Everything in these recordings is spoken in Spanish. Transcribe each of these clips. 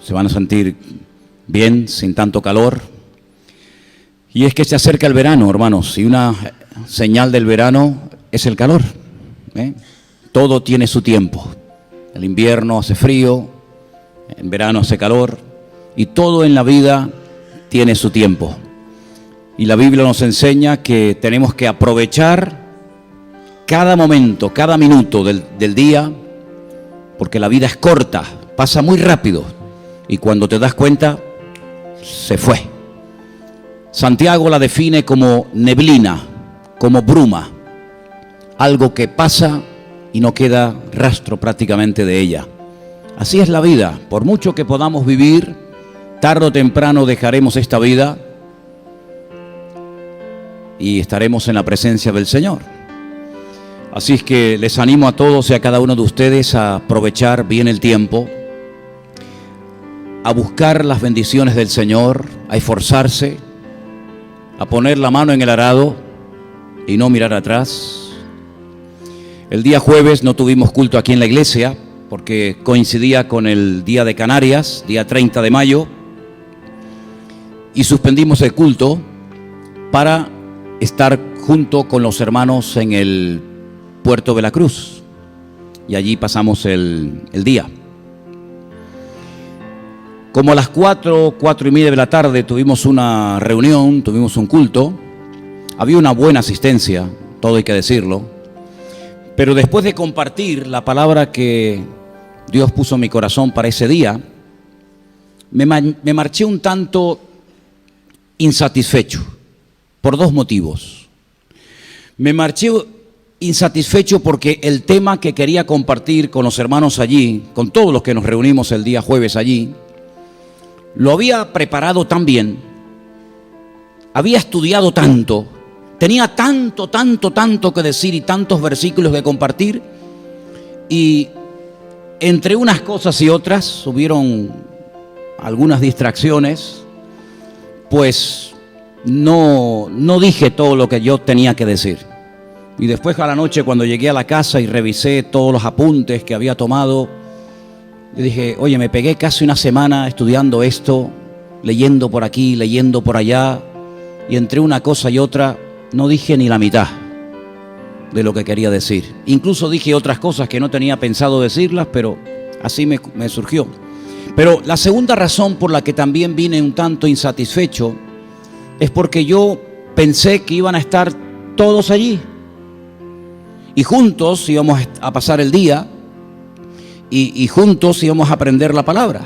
se van a sentir bien, sin tanto calor. Y es que se acerca el verano, hermanos, y una señal del verano es el calor. Todo tiene su tiempo. El invierno hace frío, en verano hace calor, y todo en la vida tiene su tiempo. Y la Biblia nos enseña que tenemos que aprovechar cada momento, cada minuto del día, porque la vida es corta, pasa muy rápido, y cuando te das cuenta, se fue. Santiago la define como neblina, como bruma, algo que pasa y no queda rastro prácticamente de ella. Así es la vida. Por mucho que podamos vivir, tarde o temprano dejaremos esta vida y estaremos en la presencia del Señor. Así es que les animo a todos y a cada uno de ustedes a aprovechar bien el tiempo, a buscar las bendiciones del Señor, a esforzarse, a poner la mano en el arado y no mirar atrás. El día jueves no tuvimos culto aquí en la iglesia porque coincidía con el día de Canarias, día 30 de mayo, y suspendimos el culto para estar junto con los hermanos en el Puerto de la Cruz, y allí pasamos el día. Como a las 4:30 de la tarde tuvimos una reunión, tuvimos un culto, había una buena asistencia, todo hay que decirlo, pero después de compartir la palabra que Dios puso en mi corazón para ese día, me marché un tanto insatisfecho, por dos motivos. Me marché insatisfecho porque el tema que quería compartir con los hermanos allí, con todos los que nos reunimos el día jueves allí, lo había preparado tan bien, había estudiado tanto, tenía tanto que decir y tantos versículos que compartir, y entre unas cosas y otras hubieron algunas distracciones, pues no dije todo lo que yo tenía que decir. Y después a la noche, cuando llegué a la casa y revisé todos los apuntes que había tomado, yo dije, oye, me pegué casi una semana estudiando esto, leyendo por aquí, leyendo por allá, y entre una cosa y otra no dije ni la mitad de lo que quería decir. Incluso dije otras cosas que no tenía pensado decirlas, pero así me surgió. Pero la segunda razón por la que también vine un tanto insatisfecho es porque yo pensé que iban a estar todos allí y juntos íbamos a pasar el día y juntos íbamos a aprender la palabra.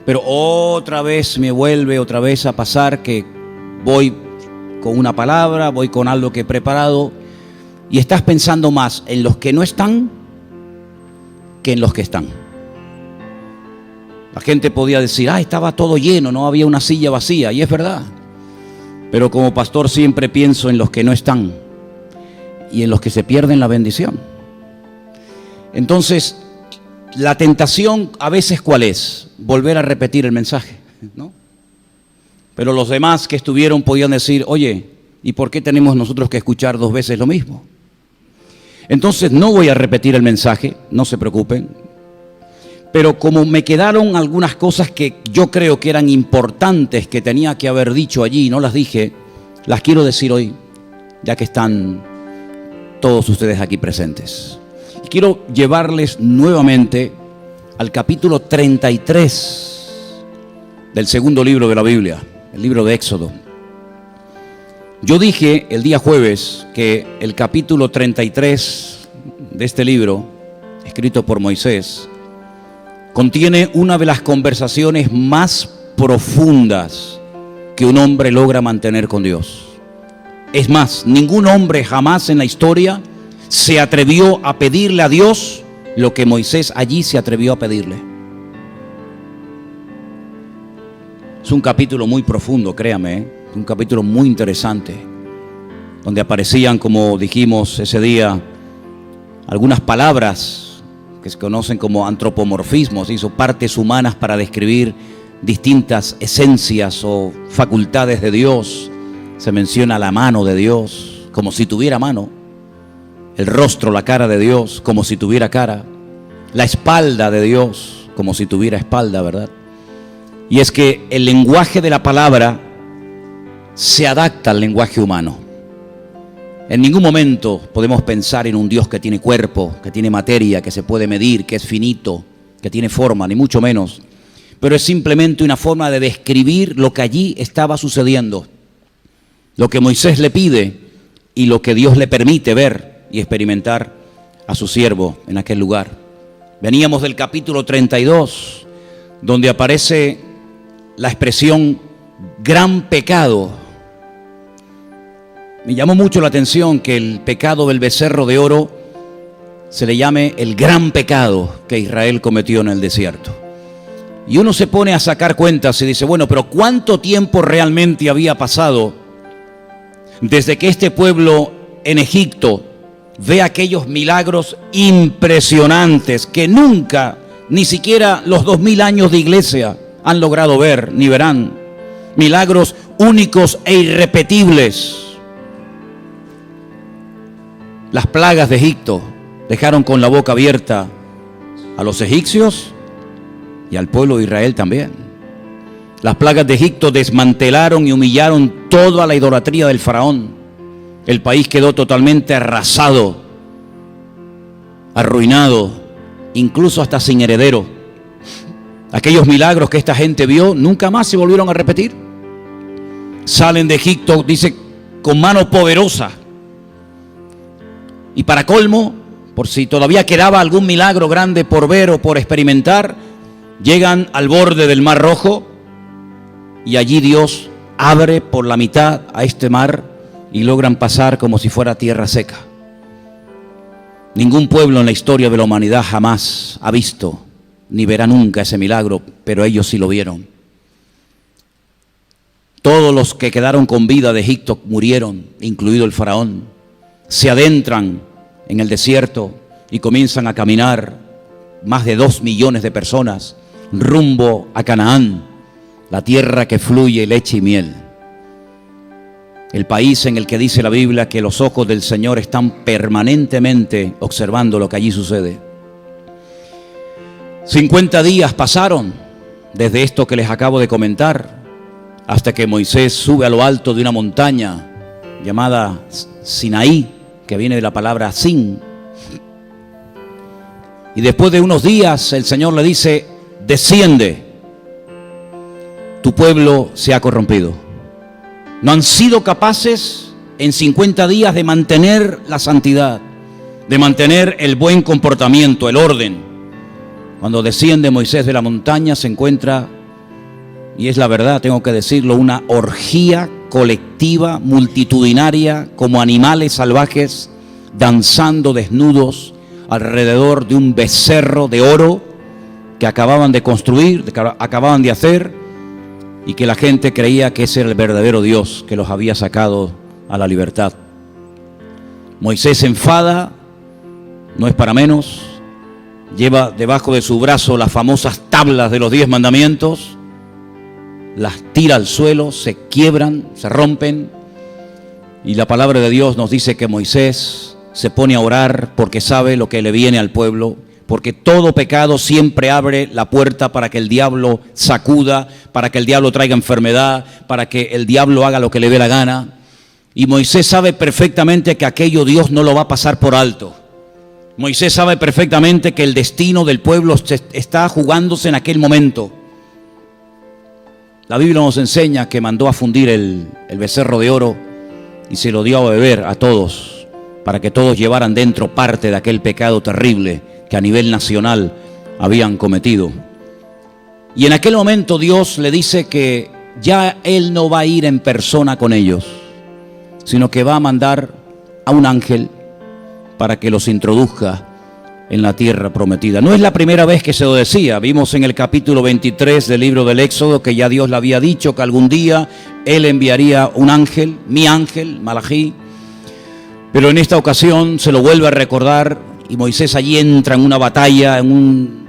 Pero otra vez me vuelve a pasar que voy con una palabra, voy con algo que he preparado, y estás pensando más en los que no están que en los que están. La gente podía decir, estaba todo lleno, no había una silla vacía, y es verdad. Pero como pastor siempre pienso en los que no están y en los que se pierden la bendición. Entonces, la tentación a veces, ¿cuál es? Volver a repetir el mensaje, ¿no? Pero los demás que estuvieron podían decir, oye, ¿y por qué tenemos nosotros que escuchar 2 veces lo mismo? Entonces no voy a repetir el mensaje, no se preocupen. Pero como me quedaron algunas cosas que yo creo que eran importantes, que tenía que haber dicho allí y no las dije, las quiero decir hoy, ya que están todos ustedes aquí presentes. Y quiero llevarles nuevamente al capítulo 33 del segundo libro de la Biblia, el libro de Éxodo. Yo dije el día jueves que el capítulo 33 de este libro, escrito por Moisés, contiene una de las conversaciones más profundas que un hombre logra mantener con Dios. Es más, ningún hombre jamás en la historia se atrevió a pedirle a Dios lo que Moisés allí se atrevió a pedirle. Es un capítulo muy profundo, créame, un capítulo muy interesante, donde aparecían, como dijimos ese día, algunas palabras que se conocen como antropomorfismos, hizo partes humanas para describir distintas esencias o facultades de Dios. Se menciona la mano de Dios, como si tuviera mano, el rostro, la cara de Dios, como si tuviera cara, la espalda de Dios, como si tuviera espalda, ¿verdad? Y es que el lenguaje de la palabra se adapta al lenguaje humano. En ningún momento podemos pensar en un Dios que tiene cuerpo, que tiene materia, que se puede medir, que es finito, que tiene forma, ni mucho menos. Pero es simplemente una forma de describir lo que allí estaba sucediendo, lo que Moisés le pide y lo que Dios le permite ver y experimentar a su siervo en aquel lugar. Veníamos del capítulo 32, donde aparece la expresión gran pecado. Me llamó mucho la atención que el pecado del becerro de oro se le llame el gran pecado que Israel cometió en el desierto. Y uno se pone a sacar cuentas y dice, bueno, pero ¿cuánto tiempo realmente había pasado desde que este pueblo en Egipto ve aquellos milagros impresionantes que nunca, ni siquiera los 2000 años de iglesia han logrado ver ni verán? Milagros únicos e irrepetibles. Las plagas de Egipto dejaron con la boca abierta a los egipcios y al pueblo de Israel también. Las plagas de Egipto desmantelaron y humillaron toda la idolatría del faraón. El país quedó totalmente arrasado, arruinado, incluso hasta sin heredero. Aquellos milagros que esta gente vio nunca más se volvieron a repetir. Salen de Egipto, dice, con mano poderosa. Y para colmo, por si todavía quedaba algún milagro grande por ver o por experimentar, llegan al borde del Mar Rojo y allí Dios abre por la mitad a este mar y logran pasar como si fuera tierra seca. Ningún pueblo en la historia de la humanidad jamás ha visto ni verá nunca ese milagro, pero ellos sí lo vieron. Todos los que quedaron con vida de Egipto murieron, incluido el faraón. Se adentran en el desierto y comienzan a caminar más de 2 millones de personas rumbo a Canaán, la tierra que fluye leche y miel. El país en el que dice la Biblia que los ojos del Señor están permanentemente observando lo que allí sucede. 50 días pasaron desde esto que les acabo de comentar hasta que Moisés sube a lo alto de una montaña llamada Sinaí, que viene de la palabra Sin. Y después de unos días el Señor le dice, desciende, tu pueblo se ha corrompido. No han sido capaces en 50 días de mantener la santidad, de mantener el buen comportamiento, el orden. Cuando desciende Moisés de la montaña se encuentra, y es la verdad, tengo que decirlo, una orgía colectiva, multitudinaria, como animales salvajes, danzando desnudos alrededor de un becerro de oro que acababan de construir, que acababan de hacer, y que la gente creía que ese era el verdadero Dios que los había sacado a la libertad. Moisés se enfada, no es para menos, lleva debajo de su brazo las famosas tablas de los 10 mandamientos, las tira al suelo, se quiebran, se rompen, y la palabra de Dios nos dice que Moisés se pone a orar porque sabe lo que le viene al pueblo, porque todo pecado siempre abre la puerta para que el diablo sacuda, para que el diablo traiga enfermedad, para que el diablo haga lo que le dé la gana. Y Moisés sabe perfectamente que aquello Dios no lo va a pasar por alto. Moisés sabe perfectamente que el destino del pueblo está jugándose en aquel momento. La Biblia nos enseña que mandó a fundir el becerro de oro y se lo dio a beber a todos, para que todos llevaran dentro parte de aquel pecado terrible que a nivel nacional habían cometido. Y en aquel momento Dios le dice que ya Él no va a ir en persona con ellos, sino que va a mandar a un ángel para que los introduzca en la tierra prometida. No es la primera vez que se lo decía. Vimos en el capítulo 23 del libro del Éxodo que ya Dios le había dicho que algún día Él enviaría un ángel, mi ángel, Malají. Pero en esta ocasión se lo vuelve a recordar y Moisés allí entra en una batalla, en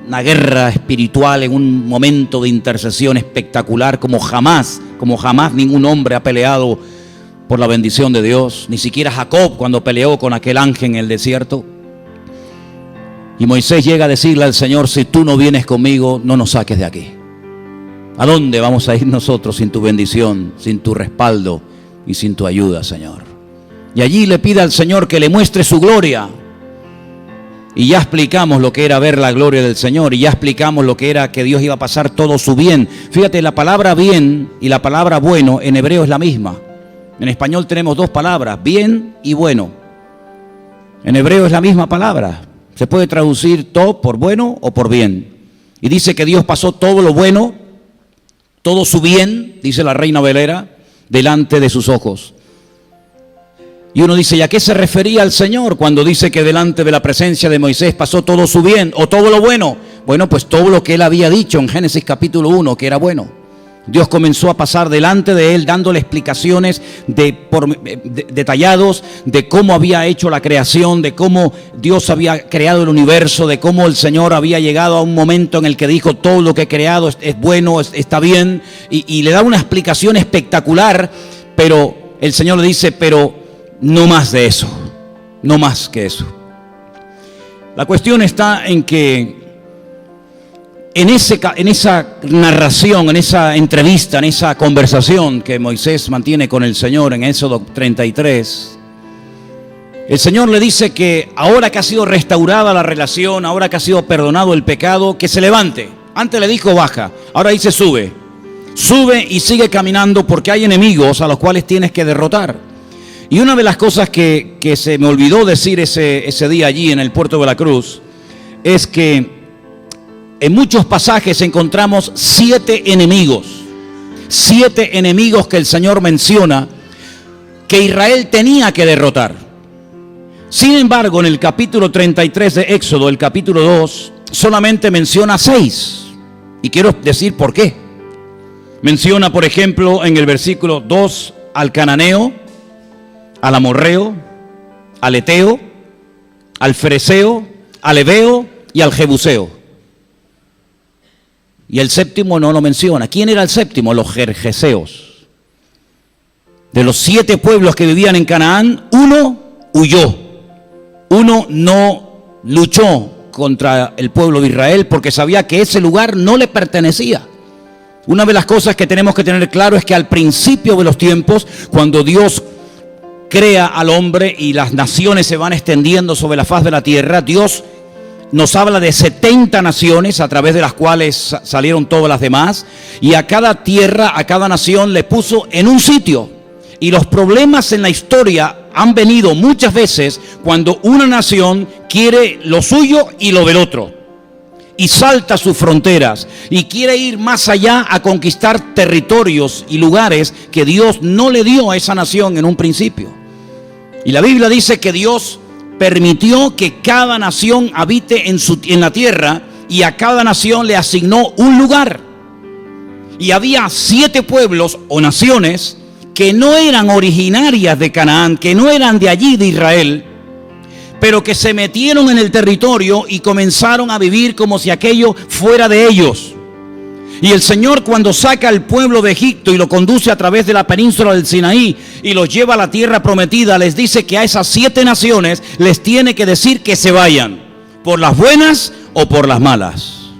una guerra espiritual, en un momento de intercesión espectacular como jamás ningún hombre ha peleado por la bendición de Dios, ni siquiera Jacob cuando peleó con aquel ángel en el desierto. Y Moisés llega a decirle al Señor: si tú no vienes conmigo, no nos saques de aquí. ¿A dónde vamos a ir nosotros sin tu bendición, sin tu respaldo y sin tu ayuda, Señor? Y allí le pide al Señor que le muestre su gloria. Y ya explicamos lo que era ver la gloria del Señor, y ya explicamos lo que era que Dios iba a pasar todo su bien. Fíjate, la palabra bien y la palabra bueno en hebreo es la misma. En español tenemos dos palabras, bien y bueno. En hebreo es la misma palabra. Se puede traducir todo por bueno o por bien. Y dice que Dios pasó todo lo bueno, todo su bien, dice la Reina Valera, delante de sus ojos. Y uno dice: ¿y a qué se refería el Señor cuando dice que delante de la presencia de Moisés pasó todo su bien o todo lo bueno? Bueno, pues todo lo que él había dicho en Génesis capítulo 1 que era bueno. Dios comenzó a pasar delante de él dándole explicaciones detallados de cómo había hecho la creación, de cómo Dios había creado el universo, de cómo el Señor había llegado a un momento en el que dijo: todo lo que he creado es bueno, está bien, y le da una explicación espectacular. Pero el Señor le dice: pero no más de eso, no más que eso. La cuestión está en que en esa narración, en esa entrevista, en esa conversación que Moisés mantiene con el Señor en Éxodo 33, el Señor le dice que ahora que ha sido restaurada la relación, ahora que ha sido perdonado el pecado, que se levante. Antes le dijo: baja, ahora dice: sube. Sube y sigue caminando, porque hay enemigos a los cuales tienes que derrotar. Y una de las cosas que se me olvidó decir ese día allí en el puerto de la Cruz es que en muchos pasajes encontramos 7 enemigos. 7 enemigos que el Señor menciona que Israel tenía que derrotar. Sin embargo, en el capítulo 33 de Éxodo, el capítulo 2, solamente menciona 6. Y quiero decir por qué. Menciona, por ejemplo, en el versículo 2 al cananeo, al amorreo, al eteo, al fereceo, al heveo y al jebuseo. Y el séptimo no lo menciona. ¿Quién era el séptimo? Los gergeseos. De los 7 pueblos que vivían en Canaán, uno huyó. Uno no luchó contra el pueblo de Israel porque sabía que ese lugar no le pertenecía. Una de las cosas que tenemos que tener claro es que al principio de los tiempos, cuando Dios crea al hombre y las naciones se van extendiendo sobre la faz de la tierra, Dios nos habla de 70 naciones a través de las cuales salieron todas las demás, y a cada tierra, a cada nación le puso en un sitio. Y los problemas en la historia han venido muchas veces cuando una nación quiere lo suyo y lo del otro, y salta sus fronteras y quiere ir más allá a conquistar territorios y lugares que Dios no le dio a esa nación en un principio. Y la Biblia dice que Dios permitió que cada nación habite en la tierra, y a cada nación le asignó un lugar. Y había 7 pueblos o naciones que no eran originarias de Canaán, que no eran de allí de Israel, pero que se metieron en el territorio y comenzaron a vivir como si aquello fuera de ellos. Y el Señor, cuando saca al pueblo de Egipto y lo conduce a través de la península del Sinaí y los lleva a la tierra prometida, les dice que a esas 7 naciones les tiene que decir que se vayan, por las buenas o por las malas.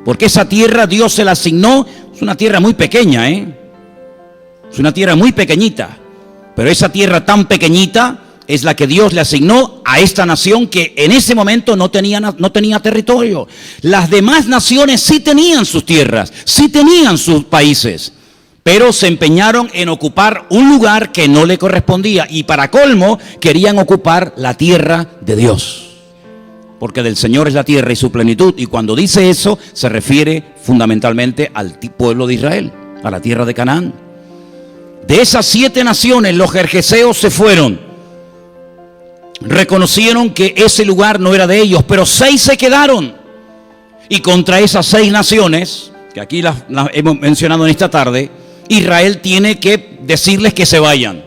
Porque esa tierra Dios se la asignó. Es una tierra muy pequeña, Es una tierra muy pequeñita. Pero esa tierra tan pequeñita es la que Dios le asignó a esta nación que en ese momento no tenía territorio. Las demás naciones sí tenían sus tierras, sí tenían sus países, pero se empeñaron en ocupar un lugar que no le correspondía, y para colmo querían ocupar la tierra de Dios, porque del Señor es la tierra y su plenitud. Y cuando dice eso se refiere fundamentalmente al pueblo de Israel, a la tierra de Canaán. De esas 7 naciones los gergeseos se fueron. Reconocieron que ese lugar no era de ellos, pero 6 se quedaron. Y contra esas 6 naciones, que aquí las hemos mencionado en esta tarde, Israel tiene que decirles que se vayan.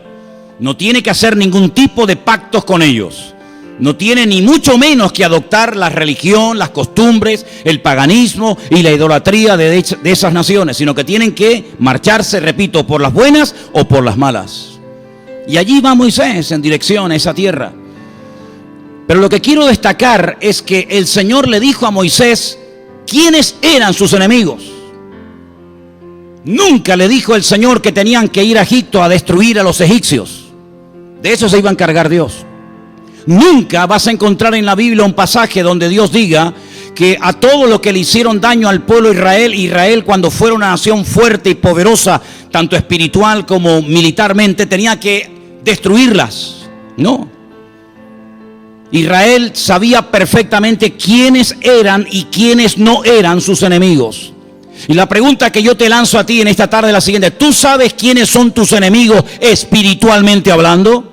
No tiene que hacer ningún tipo de pactos con ellos. No tiene ni mucho menos que adoptar la religión, las costumbres, el paganismo y la idolatría de esas naciones, sino que tienen que marcharse, repito, por las buenas o por las malas. Y allí va Moisés en dirección a esa tierra. Pero lo que quiero destacar es que el Señor le dijo a Moisés quiénes eran sus enemigos. Nunca le dijo el Señor que tenían que ir a Egipto a destruir a los egipcios. De eso se iba a encargar Dios. Nunca vas a encontrar en la Biblia un pasaje donde Dios diga que a todo lo que le hicieron daño al pueblo de Israel cuando fuera una nación fuerte y poderosa, tanto espiritual como militarmente, tenía que destruirlas. No. Israel sabía perfectamente quiénes eran y quiénes no eran sus enemigos. Y la pregunta que yo te lanzo a ti en esta tarde es la siguiente: ¿tú sabes quiénes son tus enemigos espiritualmente hablando?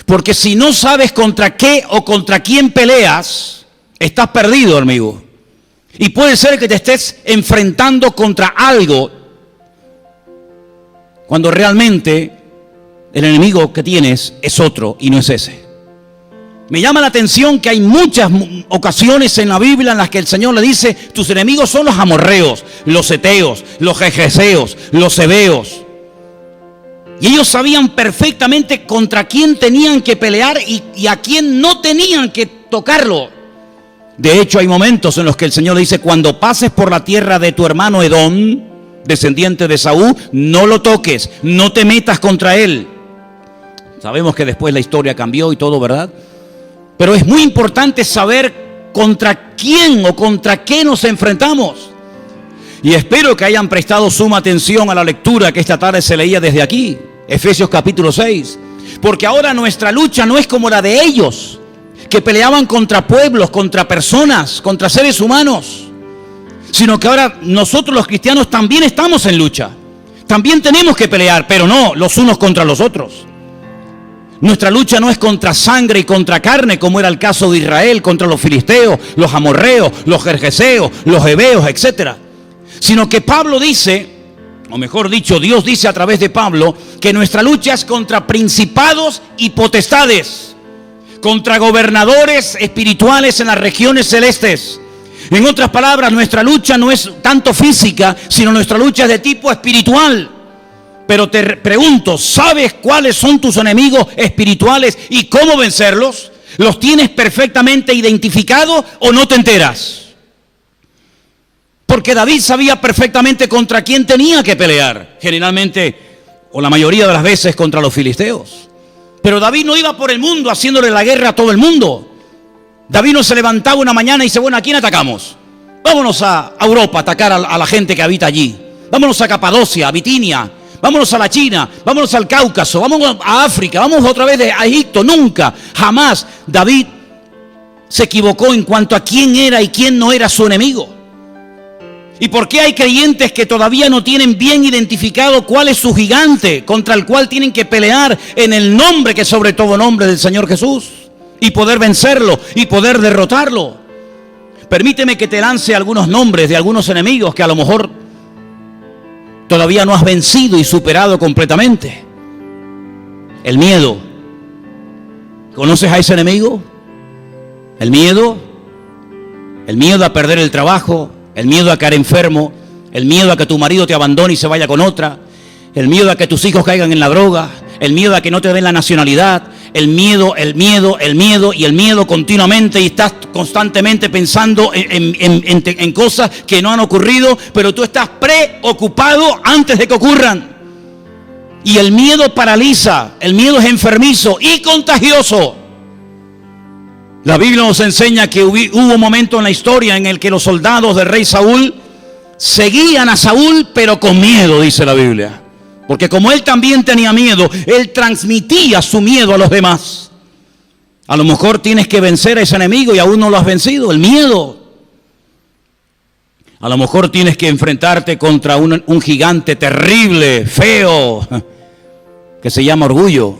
Porque si no sabes contra qué o contra quién peleas, estás perdido, amigo. Y puede ser que te estés enfrentando contra algo cuando realmente el enemigo que tienes es otro y no es ese. Me llama la atención que hay muchas ocasiones en la Biblia en las que el Señor le dice: tus enemigos son los amorreos, los heteos, los jejeseos, los heveos. Y ellos sabían perfectamente contra quién tenían que pelear y a quién no tenían que tocarlo. De hecho, hay momentos en los que el Señor le dice: cuando pases por la tierra de tu hermano Edom, descendiente de Saúl, no lo toques, no te metas contra él. Sabemos que después la historia cambió y todo, ¿verdad? Pero es muy importante saber contra quién o contra qué nos enfrentamos. Y espero que hayan prestado suma atención a la lectura que esta tarde se leía desde aquí, Efesios capítulo 6. Porque ahora nuestra lucha no es como la de ellos, que peleaban contra pueblos, contra personas, contra seres humanos. Sino que ahora nosotros los cristianos también estamos en lucha. También tenemos que pelear, pero no los unos contra los otros. Nuestra lucha no es contra sangre y contra carne, como era el caso de Israel, contra los filisteos, los amorreos, los gergeseos, los heveos, etc. Sino que Pablo dice, o mejor dicho, Dios dice a través de Pablo, que nuestra lucha es contra principados y potestades, contra gobernadores espirituales en las regiones celestes. En otras palabras, nuestra lucha no es tanto física, sino nuestra lucha es de tipo espiritual. Pero te pregunto, ¿sabes cuáles son tus enemigos espirituales y cómo vencerlos? ¿Los tienes perfectamente identificados o no te enteras? Porque David sabía perfectamente contra quién tenía que pelear. Generalmente, o la mayoría de las veces, contra los filisteos. Pero David no iba por el mundo haciéndole la guerra a todo el mundo. David no se levantaba una mañana y dice: bueno, ¿a quién atacamos? Vámonos a Europa a atacar a la gente que habita allí. Vámonos a Capadocia, a Bitinia. Vámonos a la China, vámonos al Cáucaso, vámonos a África, vamos otra vez a Egipto. Nunca, jamás David se equivocó en cuanto a quién era y quién no era su enemigo. ¿Y por qué hay creyentes que todavía no tienen bien identificado cuál es su gigante contra el cual tienen que pelear en el nombre que sobre todo nombre del Señor Jesús? Y poder vencerlo y poder derrotarlo. Permíteme que te lance algunos nombres de algunos enemigos que a lo mejor todavía no has vencido y superado completamente. El miedo. ¿Conoces a ese enemigo? El miedo a perder el trabajo, el miedo a caer enfermo, el miedo a que tu marido te abandone y se vaya con otra, el miedo a que tus hijos caigan en la droga, el miedo a que no te den la nacionalidad, el miedo continuamente, y estás constantemente pensando en cosas que no han ocurrido, pero tú estás preocupado antes de que ocurran. Y el miedo paraliza, el miedo es enfermizo y contagioso. La Biblia nos enseña que hubo un momento en la historia en el que los soldados del rey Saúl seguían a Saúl, pero con miedo, dice la Biblia. Porque como él también tenía miedo, él transmitía su miedo a los demás. A lo mejor tienes que vencer a ese enemigo y aún no lo has vencido, el miedo. A lo mejor tienes que enfrentarte contra un gigante terrible, feo, que se llama orgullo.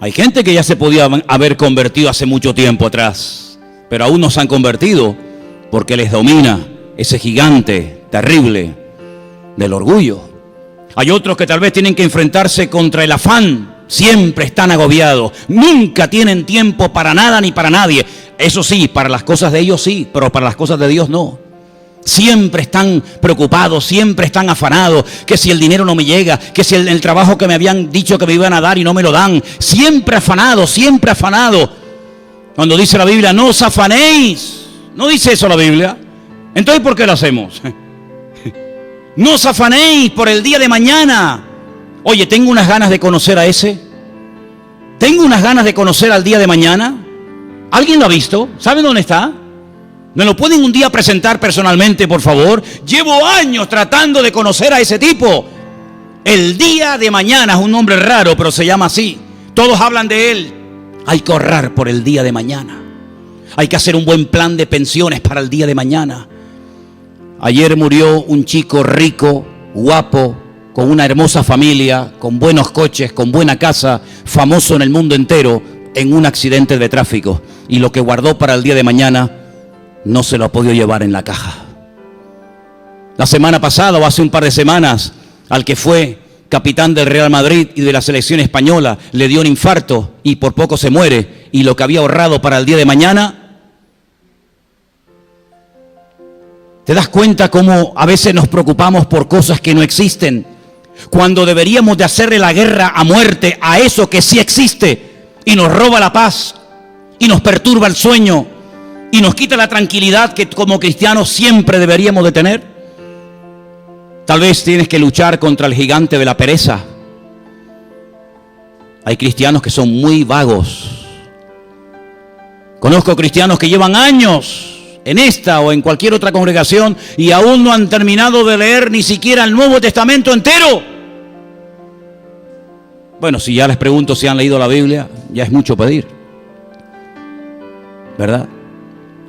Hay gente que ya se podía haber convertido hace mucho tiempo atrás, pero aún no se han convertido porque les domina ese gigante terrible del orgullo. Hay otros que tal vez tienen que enfrentarse contra el afán. Siempre están agobiados, nunca tienen tiempo para nada ni para nadie. Eso sí, para las cosas de ellos sí, pero para las cosas de Dios no. Siempre están preocupados, siempre están afanados, que si el dinero no me llega, que si el trabajo que me habían dicho que me iban a dar y no me lo dan. Siempre afanados, siempre afanados. Cuando dice la Biblia, no os afanéis. No dice eso la Biblia. Entonces, ¿por qué lo hacemos? No os afanéis por el día de mañana. Oye, tengo unas ganas de conocer a ese. Tengo unas ganas de conocer al día de mañana. ¿Alguien lo ha visto? ¿Saben dónde está? ¿Me lo pueden un día presentar personalmente, por favor? Llevo años tratando de conocer a ese tipo. El día de mañana es un nombre raro, pero se llama así. Todos hablan de él. Hay que ahorrar por el día de mañana. Hay que hacer un buen plan de pensiones para el día de mañana. Ayer murió un chico rico, guapo, con una hermosa familia, con buenos coches, con buena casa, famoso en el mundo entero, en un accidente de tráfico. Y lo que guardó para el día de mañana no se lo ha podido llevar en la caja. La semana pasada o hace un par de semanas, al que fue capitán del Real Madrid y de la selección española, le dio un infarto y por poco se muere. Y lo que había ahorrado para el día de mañana. ¿Te das cuenta cómo a veces nos preocupamos por cosas que no existen? Cuando deberíamos de hacerle la guerra a muerte a eso que sí existe y nos roba la paz y nos perturba el sueño y nos quita la tranquilidad que como cristianos siempre deberíamos de tener. Tal vez tienes que luchar contra el gigante de la pereza. Hay cristianos que son muy vagos. Conozco cristianos que llevan años en esta o en cualquier otra congregación y aún no han terminado de leer ni siquiera el Nuevo Testamento entero. Bueno, si ya les pregunto si han leído la Biblia, ya es mucho pedir, ¿verdad?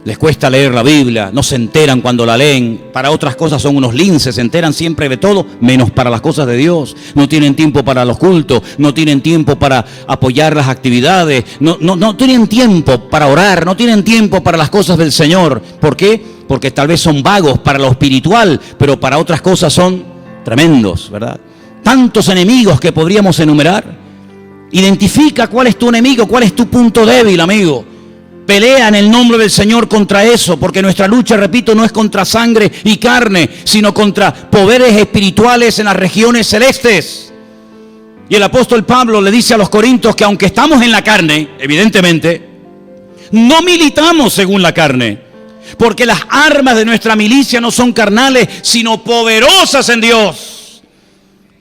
Les cuesta leer la Biblia, no se enteran cuando la leen. Para otras cosas son unos linces, se enteran siempre de todo, menos para las cosas de Dios. No tienen tiempo para los cultos, no tienen tiempo para apoyar las actividades, no tienen tiempo para orar, no tienen tiempo para las cosas del Señor. ¿Por qué? Porque tal vez son vagos para lo espiritual, pero para otras cosas son tremendos, ¿verdad? Tantos enemigos que podríamos enumerar. Identifica cuál es tu enemigo, cuál es tu punto débil, amigo. Pelea en el nombre del Señor contra eso, porque nuestra lucha, repito, no es contra sangre y carne, sino contra poderes espirituales en las regiones celestes. Y el apóstol Pablo le dice a los corintios que aunque estamos en la carne, evidentemente, no militamos según la carne, porque las armas de nuestra milicia no son carnales, sino poderosas en Dios.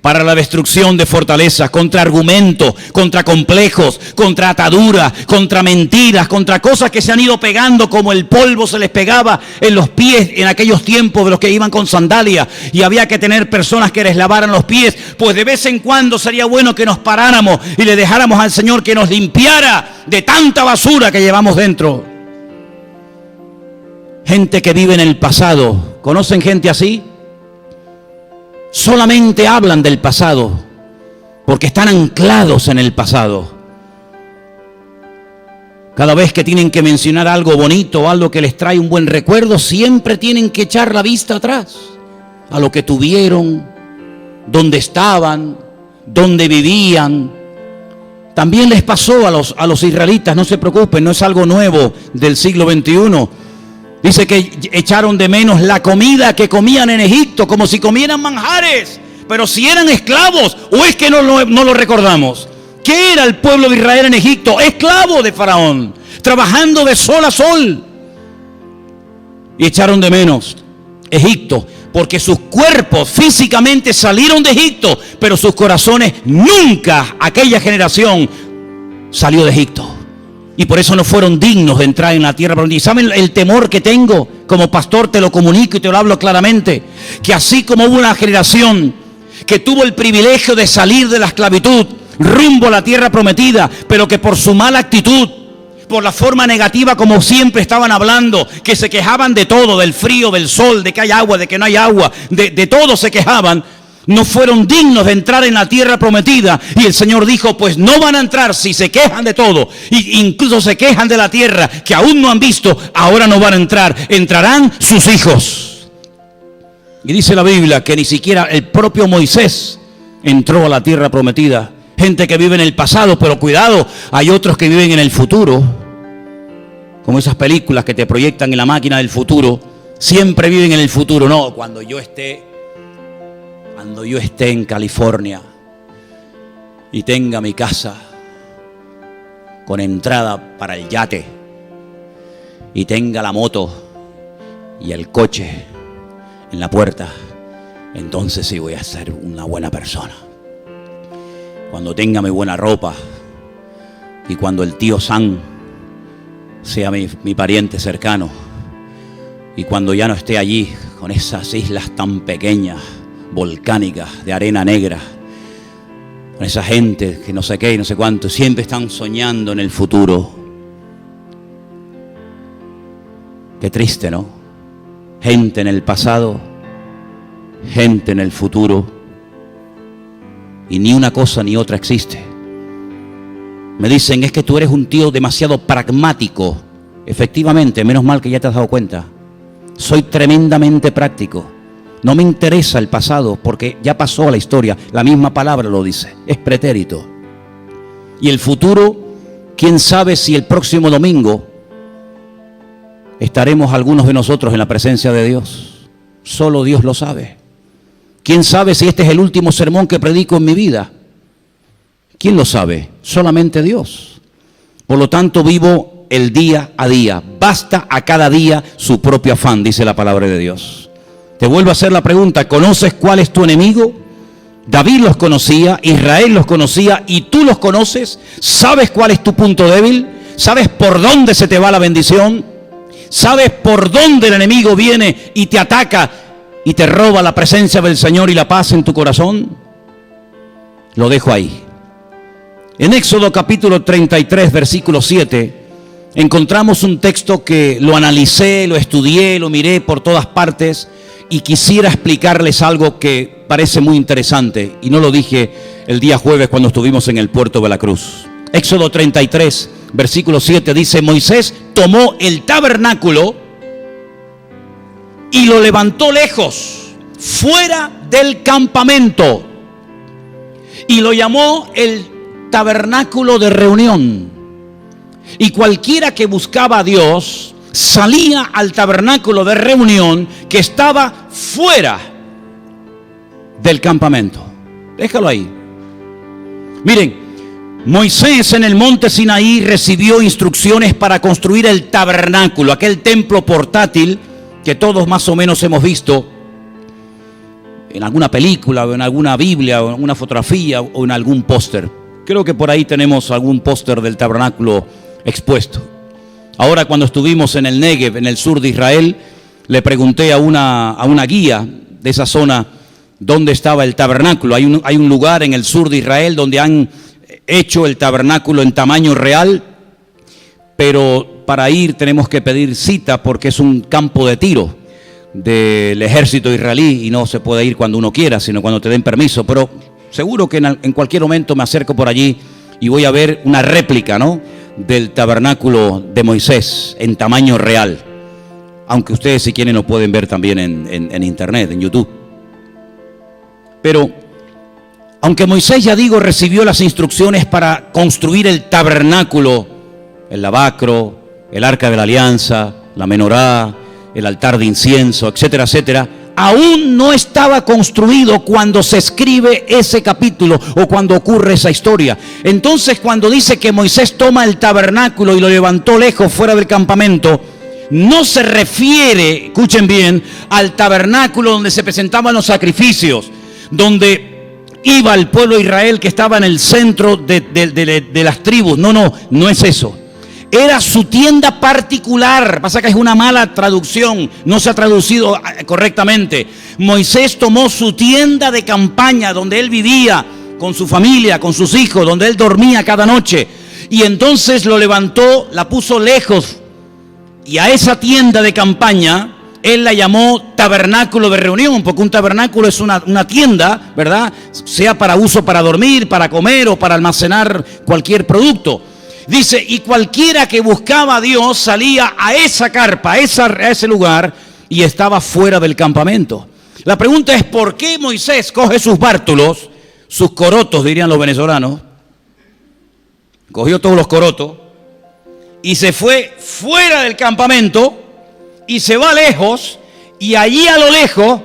Para la destrucción de fortalezas, contra argumentos, contra complejos, contra ataduras, contra mentiras, contra cosas que se han ido pegando como el polvo se les pegaba en los pies en aquellos tiempos de los que iban con sandalias y había que tener personas que les lavaran los pies. Pues de vez en cuando sería bueno que nos paráramos y le dejáramos al Señor que nos limpiara de tanta basura que llevamos dentro. Gente que vive en el pasado. ¿Conocen gente así? Solamente hablan del pasado, porque están anclados en el pasado. Cada vez que tienen que mencionar algo bonito o algo que les trae un buen recuerdo, siempre tienen que echar la vista atrás, a lo que tuvieron, dónde estaban, dónde vivían. También les pasó a los israelitas, no se preocupen, no es algo nuevo del siglo XXI. Dice que echaron de menos la comida que comían en Egipto, como si comieran manjares. Pero si eran esclavos, ¿o es que no lo recordamos? ¿Qué era el pueblo de Israel en Egipto? Esclavo de Faraón, trabajando de sol a sol. Y echaron de menos Egipto, porque sus cuerpos físicamente salieron de Egipto, pero sus corazones nunca, aquella generación, salió de Egipto. Y por eso no fueron dignos de entrar en la tierra prometida. ¿Y saben el temor que tengo? Como pastor te lo comunico y te lo hablo claramente. Que así como hubo una generación que tuvo el privilegio de salir de la esclavitud rumbo a la tierra prometida, pero que por su mala actitud, por la forma negativa como siempre estaban hablando, que se quejaban de todo, del frío, del sol, de que hay agua, de que no hay agua, de todo se quejaban, no fueron dignos de entrar en la tierra prometida. Y el Señor dijo, pues no van a entrar si se quejan de todo, e incluso se quejan de la tierra que aún no han visto, ahora no van a entrar, entrarán sus hijos. Y dice la Biblia que ni siquiera el propio Moisés entró a la tierra prometida. Gente que vive en el pasado, pero cuidado, hay otros que viven en el futuro, como esas películas que te proyectan en la máquina del futuro. Siempre viven en el futuro. No, cuando yo esté en California y tenga mi casa con entrada para el yate y tenga la moto y el coche en la puerta, entonces sí voy a ser una buena persona. Cuando tenga mi buena ropa y cuando el tío Sam sea mi pariente cercano y cuando ya no esté allí con esas islas tan pequeñas, volcánicas, de arena negra, con esa gente que no sé qué y no sé cuánto, siempre están soñando en el futuro. Qué triste, ¿no? Gente en el pasado, gente en el futuro, y ni una cosa ni otra existe. Me dicen, es que tú eres un tío demasiado pragmático. Efectivamente, menos mal que ya te has dado cuenta. Soy tremendamente práctico. No me interesa el pasado porque ya pasó a la historia. La misma palabra lo dice, es pretérito. Y el futuro, quién sabe si el próximo domingo estaremos algunos de nosotros en la presencia de Dios. Solo Dios lo sabe. ¿Quién sabe si este es el último sermón que predico en mi vida? ¿Quién lo sabe? Solamente Dios. Por lo tanto, vivo el día a día. Basta a cada día su propio afán, dice la palabra de Dios. Te vuelvo a hacer la pregunta, ¿conoces cuál es tu enemigo? David los conocía, Israel los conocía y tú los conoces. ¿Sabes cuál es tu punto débil? ¿Sabes por dónde se te va la bendición? ¿Sabes por dónde el enemigo viene y te ataca y te roba la presencia del Señor y la paz en tu corazón? Lo dejo ahí. En Éxodo capítulo 33, versículo 7, encontramos un texto que lo analicé, lo estudié, lo miré por todas partes y quisiera explicarles algo que parece muy interesante y no lo dije el día jueves cuando estuvimos en el puerto de la Cruz. Éxodo 33, versículo 7 dice, Moisés tomó el tabernáculo y lo levantó lejos, fuera del campamento, y lo llamó el tabernáculo de reunión. Y cualquiera que buscaba a Dios salía al tabernáculo de reunión que estaba fuera del campamento. Déjalo ahí. Miren, Moisés en el monte Sinaí recibió instrucciones para construir el tabernáculo, aquel templo portátil que todos más o menos hemos visto en alguna película o en alguna Biblia o en alguna fotografía o en algún póster. Creo que por ahí tenemos algún póster del tabernáculo expuesto. Ahora, cuando estuvimos en el Negev, en el sur de Israel, le pregunté a una guía de esa zona dónde estaba el tabernáculo. Hay un lugar en el sur de Israel donde han hecho el tabernáculo en tamaño real, pero para ir tenemos que pedir cita porque es un campo de tiro del ejército israelí y no se puede ir cuando uno quiera, sino cuando te den permiso. Pero seguro que en cualquier momento me acerco por allí y voy a ver una réplica, ¿no?, del tabernáculo de Moisés en tamaño real. Aunque ustedes, si quieren, lo pueden ver también en internet, en YouTube. Pero aunque Moisés, ya digo, recibió las instrucciones para construir el tabernáculo, el lavacro, el arca de la alianza, la menorá, el altar de incienso, etcétera, etcétera, aún no estaba construido cuando se escribe ese capítulo o cuando ocurre esa historia. Entonces, cuando dice que Moisés toma el tabernáculo y lo levantó lejos fuera del campamento, no se refiere, escuchen bien, al tabernáculo donde se presentaban los sacrificios, donde iba el pueblo de Israel que estaba en el centro de las tribus. No es eso. Era su tienda particular. Pasa que es una mala traducción, no se ha traducido correctamente. Moisés tomó su tienda de campaña donde él vivía con su familia, con sus hijos, donde él dormía cada noche, y entonces lo levantó, la puso lejos, y a esa tienda de campaña él la llamó tabernáculo de reunión, porque un tabernáculo es una tienda, ¿verdad? Sea para uso para dormir, para comer o para almacenar cualquier producto. Dice, y cualquiera que buscaba a Dios salía a esa carpa, a ese lugar, y estaba fuera del campamento. La pregunta es, ¿por qué Moisés coge sus bártulos, sus corotos, dirían los venezolanos? Cogió todos los corotos y se fue fuera del campamento y se va lejos y allí a lo lejos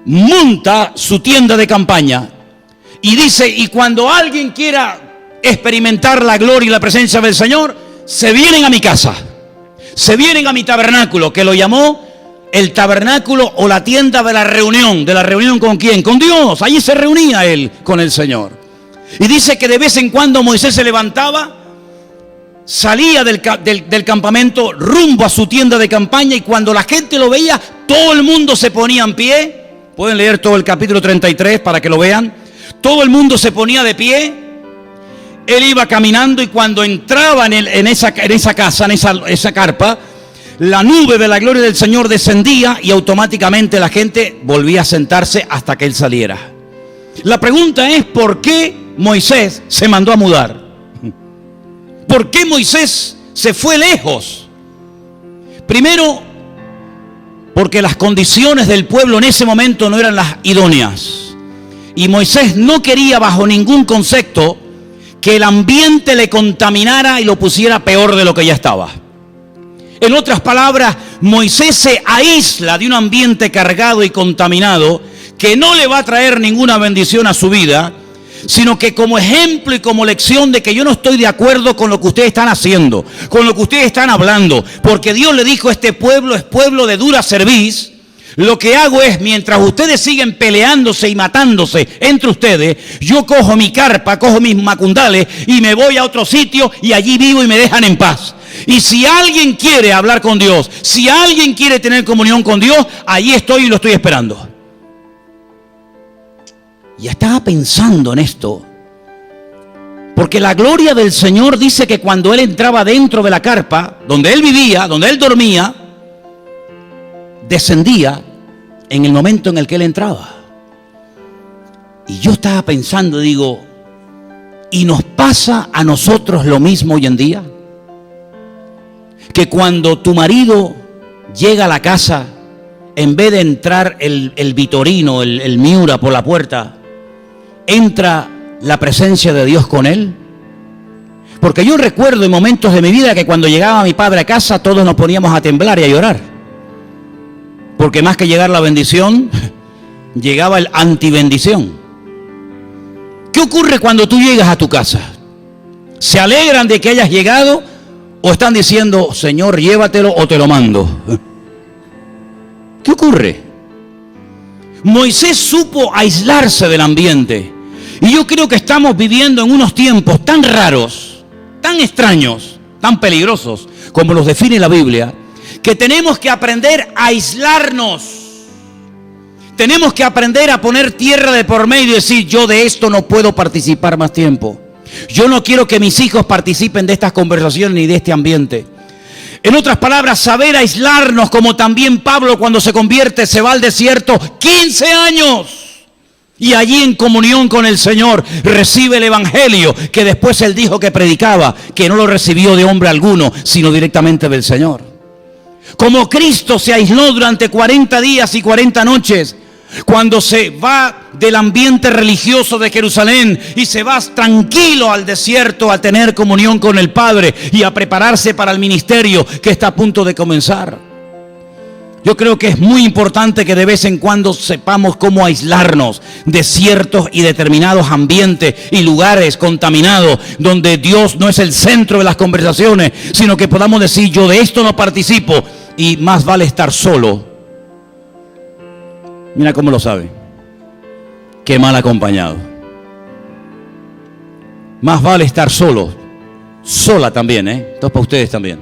monta su tienda de campaña. Y dice, y cuando alguien quiera experimentar la gloria y la presencia del Señor, se vienen a mi casa, se vienen a mi tabernáculo, que lo llamó el tabernáculo o la tienda de la reunión. ¿De la reunión con quién? Con Dios. Allí se reunía él con el Señor. Y dice que de vez en cuando Moisés se levantaba, salía del campamento rumbo a su tienda de campaña, y cuando la gente lo veía, todo el mundo se ponía en pie. Pueden leer todo el capítulo 33 para que lo vean. Todo el mundo se ponía de pie. Él iba caminando, y cuando entraba en esa casa, en esa carpa, la nube de la gloria del Señor descendía y automáticamente la gente volvía a sentarse hasta que él saliera. La pregunta es, ¿por qué Moisés se mandó a mudar? ¿Por qué Moisés se fue lejos? Primero, porque las condiciones del pueblo en ese momento no eran las idóneas. Y Moisés no quería bajo ningún concepto que el ambiente le contaminara y lo pusiera peor de lo que ya estaba. En otras palabras, Moisés se aísla de un ambiente cargado y contaminado que no le va a traer ninguna bendición a su vida, sino que como ejemplo y como lección de que yo no estoy de acuerdo con lo que ustedes están haciendo, con lo que ustedes están hablando, porque Dios le dijo, este pueblo es pueblo de dura cerviz. Lo que hago es, mientras ustedes siguen peleándose y matándose entre ustedes, yo cojo mi carpa, cojo mis macundales y me voy a otro sitio y allí vivo y me dejan en paz. Y si alguien quiere hablar con Dios, si alguien quiere tener comunión con Dios, allí estoy y lo estoy esperando. Y estaba pensando en esto, porque la gloria del Señor dice que cuando Él entraba dentro de la carpa, donde Él vivía, donde Él dormía, descendía en el momento en el que Él entraba. Y yo estaba pensando, digo, ¿y nos pasa a nosotros lo mismo hoy en día? Que cuando tu marido llega a la casa, en vez de entrar el vitorino, el miura por la puerta, entra la presencia de Dios con él. Porque yo recuerdo en momentos de mi vida que cuando llegaba mi padre a casa, todos nos poníamos a temblar y a llorar. Porque más que llegar la bendición, llegaba el antibendición. ¿Qué ocurre cuando tú llegas a tu casa? ¿Se alegran de que hayas llegado o están diciendo, Señor, llévatelo o te lo mando? ¿Qué ocurre? Moisés supo aislarse del ambiente. Y yo creo que estamos viviendo en unos tiempos tan raros, tan extraños, tan peligrosos, como los define la Biblia, que tenemos que aprender a aislarnos. Tenemos que aprender a poner tierra de por medio y decir, yo de esto no puedo participar más tiempo. Yo no quiero que mis hijos participen de estas conversaciones ni de este ambiente. En otras palabras, saber aislarnos, como también Pablo cuando se convierte se va al desierto 15 años. Y allí en comunión con el Señor recibe el Evangelio que después él dijo que predicaba, que no lo recibió de hombre alguno, sino directamente del Señor. Como Cristo se aisló durante 40 días y 40 noches, cuando se va del ambiente religioso de Jerusalén y se va tranquilo al desierto a tener comunión con el Padre y a prepararse para el ministerio que está a punto de comenzar. Yo creo que es muy importante que de vez en cuando sepamos cómo aislarnos de ciertos y determinados ambientes y lugares contaminados donde Dios no es el centro de las conversaciones, sino que podamos decir, yo de esto no participo y más vale estar solo. Mira cómo lo sabe. Qué mal acompañado. Más vale estar solo, sola también, esto es para ustedes también.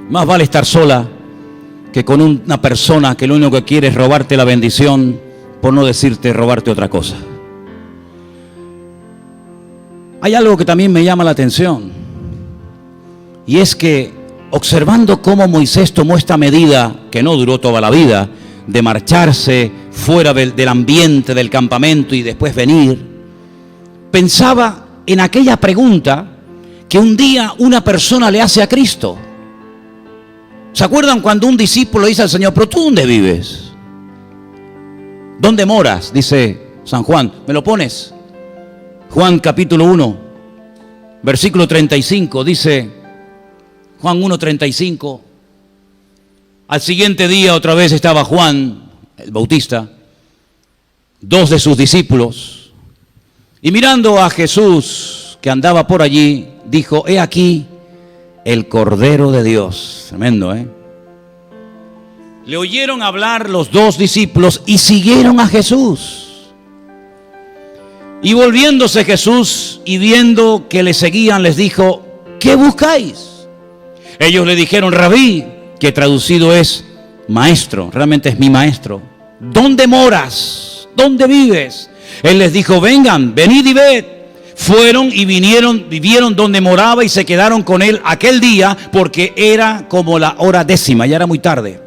Más vale estar sola que con una persona que lo único que quiere es robarte la bendición, por no decirte robarte otra cosa. Hay algo que también me llama la atención, y es que observando cómo Moisés tomó esta medida, que no duró toda la vida, de marcharse fuera del ambiente del campamento y después venir, pensaba en aquella pregunta que un día una persona le hace a Cristo. ¿Se acuerdan cuando un discípulo dice al Señor, pero tú dónde vives? ¿Dónde moras? Dice San Juan. ¿Me lo pones? Juan capítulo 1, versículo 35, dice Juan 1:35. Al siguiente día otra vez estaba Juan, el Bautista, 2 de sus discípulos, y mirando a Jesús que andaba por allí, dijo: he aquí el Cordero de Dios. Tremendo, ¿eh? Le oyeron hablar los 2 discípulos y siguieron a Jesús. Y volviéndose Jesús y viendo que le seguían, les dijo: ¿qué buscáis? Ellos le dijeron: Rabí, que traducido es maestro, realmente es mi maestro. ¿Dónde moras? ¿Dónde vives? Él les dijo: vengan, venid y ved. Fueron y vivieron donde moraba y se quedaron con él aquel día, porque era como la hora 10:00, ya era muy tarde.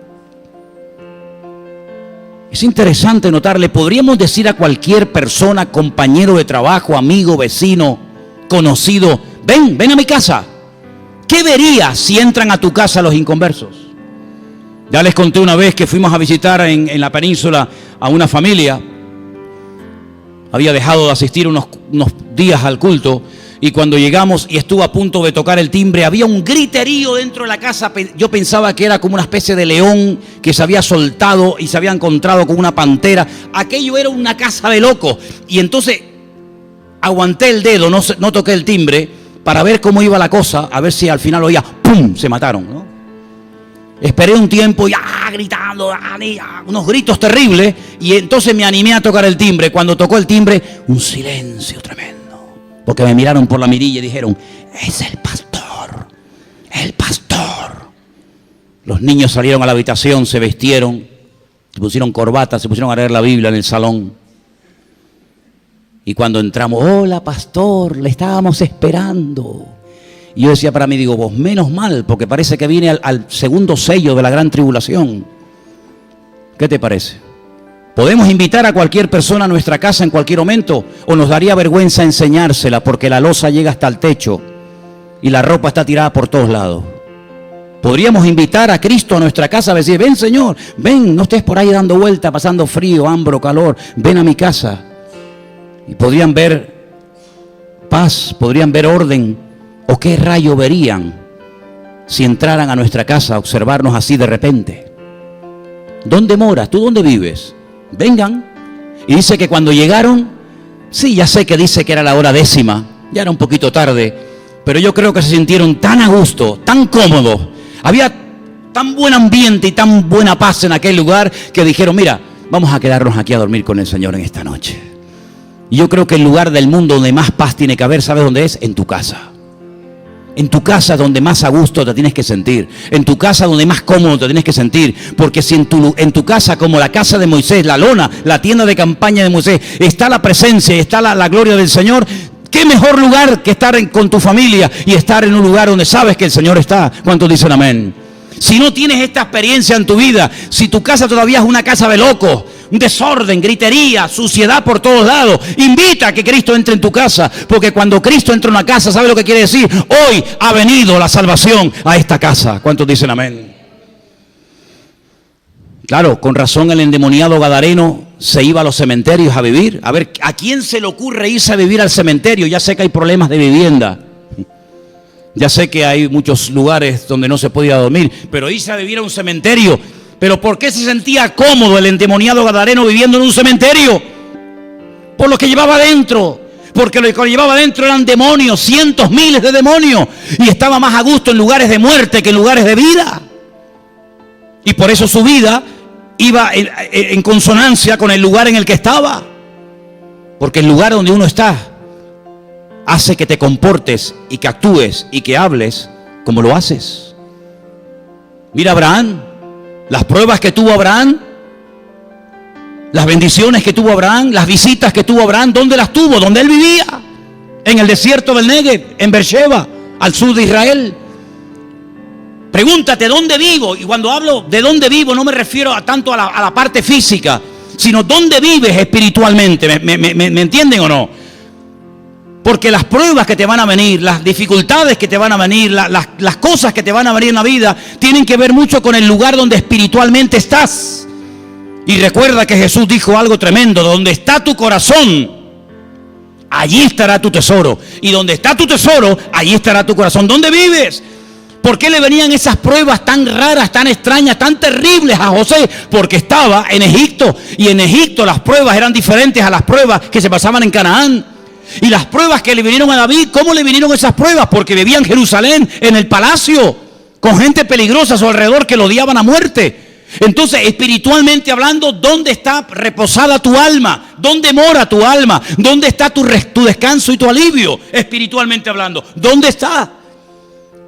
Es interesante notarle, podríamos decir a cualquier persona, compañero de trabajo, amigo, vecino, conocido: ven a mi casa. ¿Qué verías si entran a tu casa los inconversos? Ya les conté una vez que fuimos a visitar en la península a una familia. Había dejado de asistir unos días al culto, y cuando llegamos y estuvo a punto de tocar el timbre, había un griterío dentro de la casa. Yo pensaba que era como una especie de león que se había soltado y se había encontrado con una pantera. Aquello era una casa de locos. Y entonces aguanté el dedo, no toqué el timbre para ver cómo iba la cosa, a ver si al final oía ¡pum! Se mataron, ¿no? Esperé un tiempo y gritando, unos gritos terribles, y entonces me animé a tocar el timbre. Cuando tocó el timbre, un silencio tremendo, porque me miraron por la mirilla y dijeron: es el pastor, el pastor. Los niños salieron a la habitación, se vistieron, se pusieron corbatas, se pusieron a leer la Biblia en el salón. Y cuando entramos: hola pastor, le estábamos esperando. Y yo decía para mí, digo, vos menos mal, porque parece que viene al segundo sello de la gran tribulación. ¿Qué te parece? ¿Podemos invitar a cualquier persona a nuestra casa en cualquier momento? ¿O nos daría vergüenza enseñársela porque la loza llega hasta el techo y la ropa está tirada por todos lados? ¿Podríamos invitar a Cristo a nuestra casa, a decir: ven Señor, ven, no estés por ahí dando vuelta, pasando frío, hambre o calor, ven a mi casa? Y podrían ver paz, podrían ver orden. ¿O qué rayo verían si entraran a nuestra casa a observarnos así de repente? ¿Dónde moras? ¿Tú dónde vives? Vengan. Y dice que cuando llegaron, sí, ya sé que dice que era la hora 10:00, ya era un poquito tarde, pero yo creo que se sintieron tan a gusto, tan cómodos, había tan buen ambiente y tan buena paz en aquel lugar, que dijeron: mira, vamos a quedarnos aquí a dormir con el Señor en esta noche. Y yo creo que el lugar del mundo donde más paz tiene que haber, ¿sabes dónde es? En tu casa. En tu casa donde más a gusto te tienes que sentir. En tu casa donde más cómodo te tienes que sentir. Porque si en tu casa, como la casa de Moisés, la lona, la tienda de campaña de Moisés, está la presencia y está la gloria del Señor, ¿qué mejor lugar que estar con tu familia y estar en un lugar donde sabes que el Señor está? ¿Cuántos dicen amén? Si no tienes esta experiencia en tu vida, si tu casa todavía es una casa de locos, un desorden, gritería, suciedad por todos lados, invita a que Cristo entre en tu casa, porque cuando Cristo entra en una casa, ¿sabe lo que quiere decir? Hoy ha venido la salvación a esta casa. ¿Cuántos dicen amén? Claro, con razón el endemoniado gadareno se iba a los cementerios a vivir. A ver, ¿a quién se le ocurre irse a vivir al cementerio? Ya sé que hay problemas de vivienda. Ya sé que hay muchos lugares donde no se podía dormir, pero irse a vivir a un cementerio. ¿Pero por qué se sentía cómodo el endemoniado gadareno viviendo en un cementerio? Por lo que llevaba dentro. Porque lo que llevaba dentro eran demonios, cientos, miles de demonios. Y estaba más a gusto en lugares de muerte que en lugares de vida. Y por eso su vida iba en consonancia con el lugar en el que estaba. Porque el lugar donde uno está hace que te comportes y que actúes y que hables como lo haces. Mira Abraham. Las pruebas que tuvo Abraham, las bendiciones que tuvo Abraham, las visitas que tuvo Abraham, ¿dónde las tuvo? ¿Dónde él vivía? En el desierto del Negev, en Beersheba, al sur de Israel. Pregúntate, ¿dónde vivo? Y cuando hablo de dónde vivo, no me refiero tanto a la parte física, sino dónde vives espiritualmente. ¿Me entienden o no? Porque las pruebas que te van a venir, las dificultades que te van a venir, las cosas que te van a venir en la vida, tienen que ver mucho con el lugar donde espiritualmente estás. Y recuerda que Jesús dijo algo tremendo: donde está tu corazón, allí estará tu tesoro. Y donde está tu tesoro, allí estará tu corazón. ¿Dónde vives? ¿Por qué le venían esas pruebas tan raras, tan extrañas, tan terribles a José? Porque estaba en Egipto, y en Egipto las pruebas eran diferentes a las pruebas que se pasaban en Canaán. Y las pruebas que le vinieron a David, ¿cómo le vinieron esas pruebas? Porque vivía en Jerusalén, en el palacio, con gente peligrosa a su alrededor que lo odiaban a muerte. Entonces, espiritualmente hablando, ¿dónde está reposada tu alma? ¿Dónde mora tu alma? ¿Dónde está tu descanso y tu alivio? Espiritualmente hablando, ¿dónde está?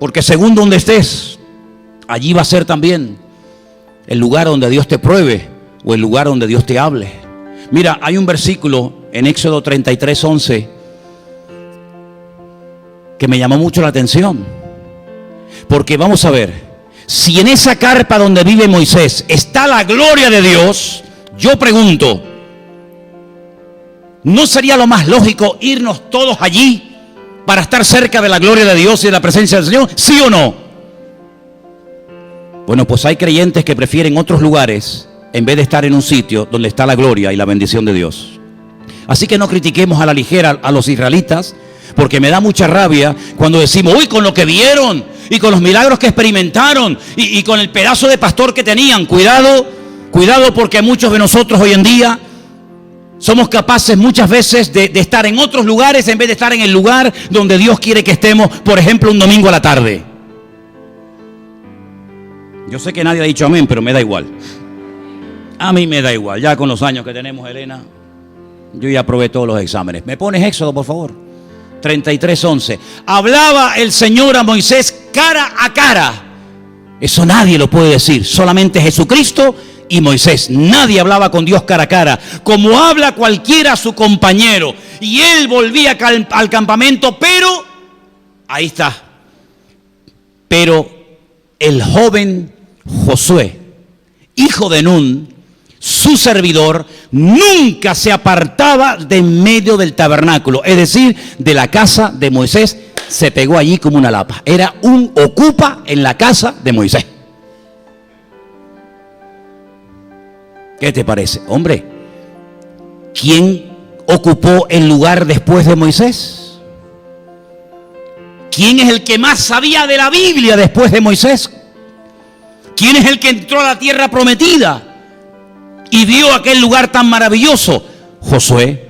Porque según donde estés, allí va a ser también el lugar donde Dios te pruebe o el lugar donde Dios te hable. Mira, hay un versículo en Éxodo 33:11 que me llamó mucho la atención. Porque vamos a ver, si en esa carpa donde vive Moisés está la gloria de Dios, yo pregunto, ¿no sería lo más lógico irnos todos allí para estar cerca de la gloria de Dios y de la presencia del Señor? ¿Sí o no? Bueno, pues hay creyentes que prefieren otros lugares en vez de estar en un sitio donde está la gloria y la bendición de Dios. Así que no critiquemos a la ligera a los israelitas, porque me da mucha rabia cuando decimos, uy, con lo que vieron y con los milagros que experimentaron y con el pedazo de pastor que tenían. Cuidado, porque muchos de nosotros hoy en día somos capaces muchas veces de estar en otros lugares en vez de estar en el lugar donde Dios quiere que estemos, por ejemplo, un domingo a la tarde. Yo sé que nadie ha dicho amén, pero me da igual. A mí me da igual, ya con los años que tenemos, Elena, yo ya aprobé todos los exámenes. ¿Me pones Éxodo, por favor? 33:11. Hablaba el Señor a Moisés cara a cara. Eso nadie lo puede decir, solamente Jesucristo y Moisés. Nadie hablaba con Dios cara a cara, como habla cualquiera a su compañero. Y él volvía al campamento, pero, ahí está, pero el joven Josué, hijo de Nun, su servidor, nunca se apartaba de en medio del tabernáculo, es decir, de la casa de Moisés. Se pegó allí como una lapa. Era un ocupa en la casa de Moisés. ¿Qué te parece? Hombre, ¿quién ocupó el lugar después de Moisés? ¿Quién es el que más sabía de la Biblia después de Moisés? ¿Quién es el que entró a la tierra prometida y vio aquel lugar tan maravilloso? Josué,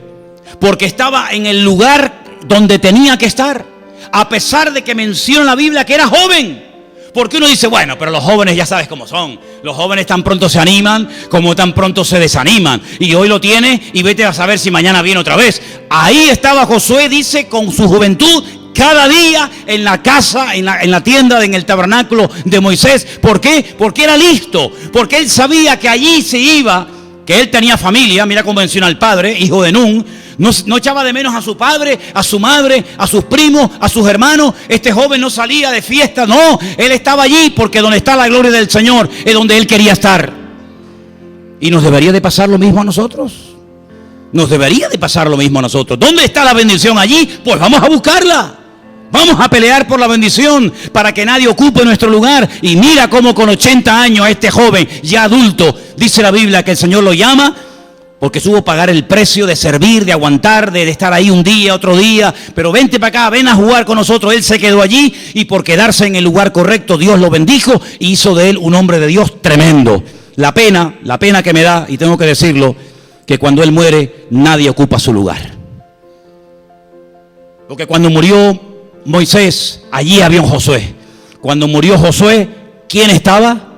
porque estaba en el lugar donde tenía que estar, a pesar de que menciona la Biblia que era joven. Porque uno dice, bueno, pero los jóvenes ya sabes cómo son. Los jóvenes tan pronto se animan como tan pronto se desaniman. Y hoy lo tiene y vete a saber si mañana viene otra vez. Ahí estaba Josué, dice, con su juventud, cada día en la casa, en la tienda, en el tabernáculo de Moisés. ¿Por qué? Porque era listo. Porque él sabía que allí se iba, que él tenía familia. Mira cómo menciona al padre, hijo de Nun. No echaba de menos a su padre, a su madre, a sus primos, a sus hermanos. Este joven no salía de fiesta, no. Él estaba allí porque donde está la gloria del Señor es donde él quería estar. ¿Y nos debería de pasar lo mismo a nosotros? Nos debería de pasar lo mismo a nosotros. ¿Dónde está la bendición allí? Pues vamos a buscarla. Vamos a pelear por la bendición para que nadie ocupe nuestro lugar. Y mira cómo con 80 años este joven, ya adulto, dice la Biblia que el Señor lo llama, porque supo pagar el precio de servir, de aguantar, de estar ahí un día, otro día. Pero vente para acá, ven a jugar con nosotros. Él se quedó allí y por quedarse en el lugar correcto, Dios lo bendijo y hizo de él un hombre de Dios tremendo. La pena que me da, y tengo que decirlo, que cuando él muere, nadie ocupa su lugar. Porque cuando murió Moisés, allí había un Josué. Cuando murió Josué, ¿quién estaba?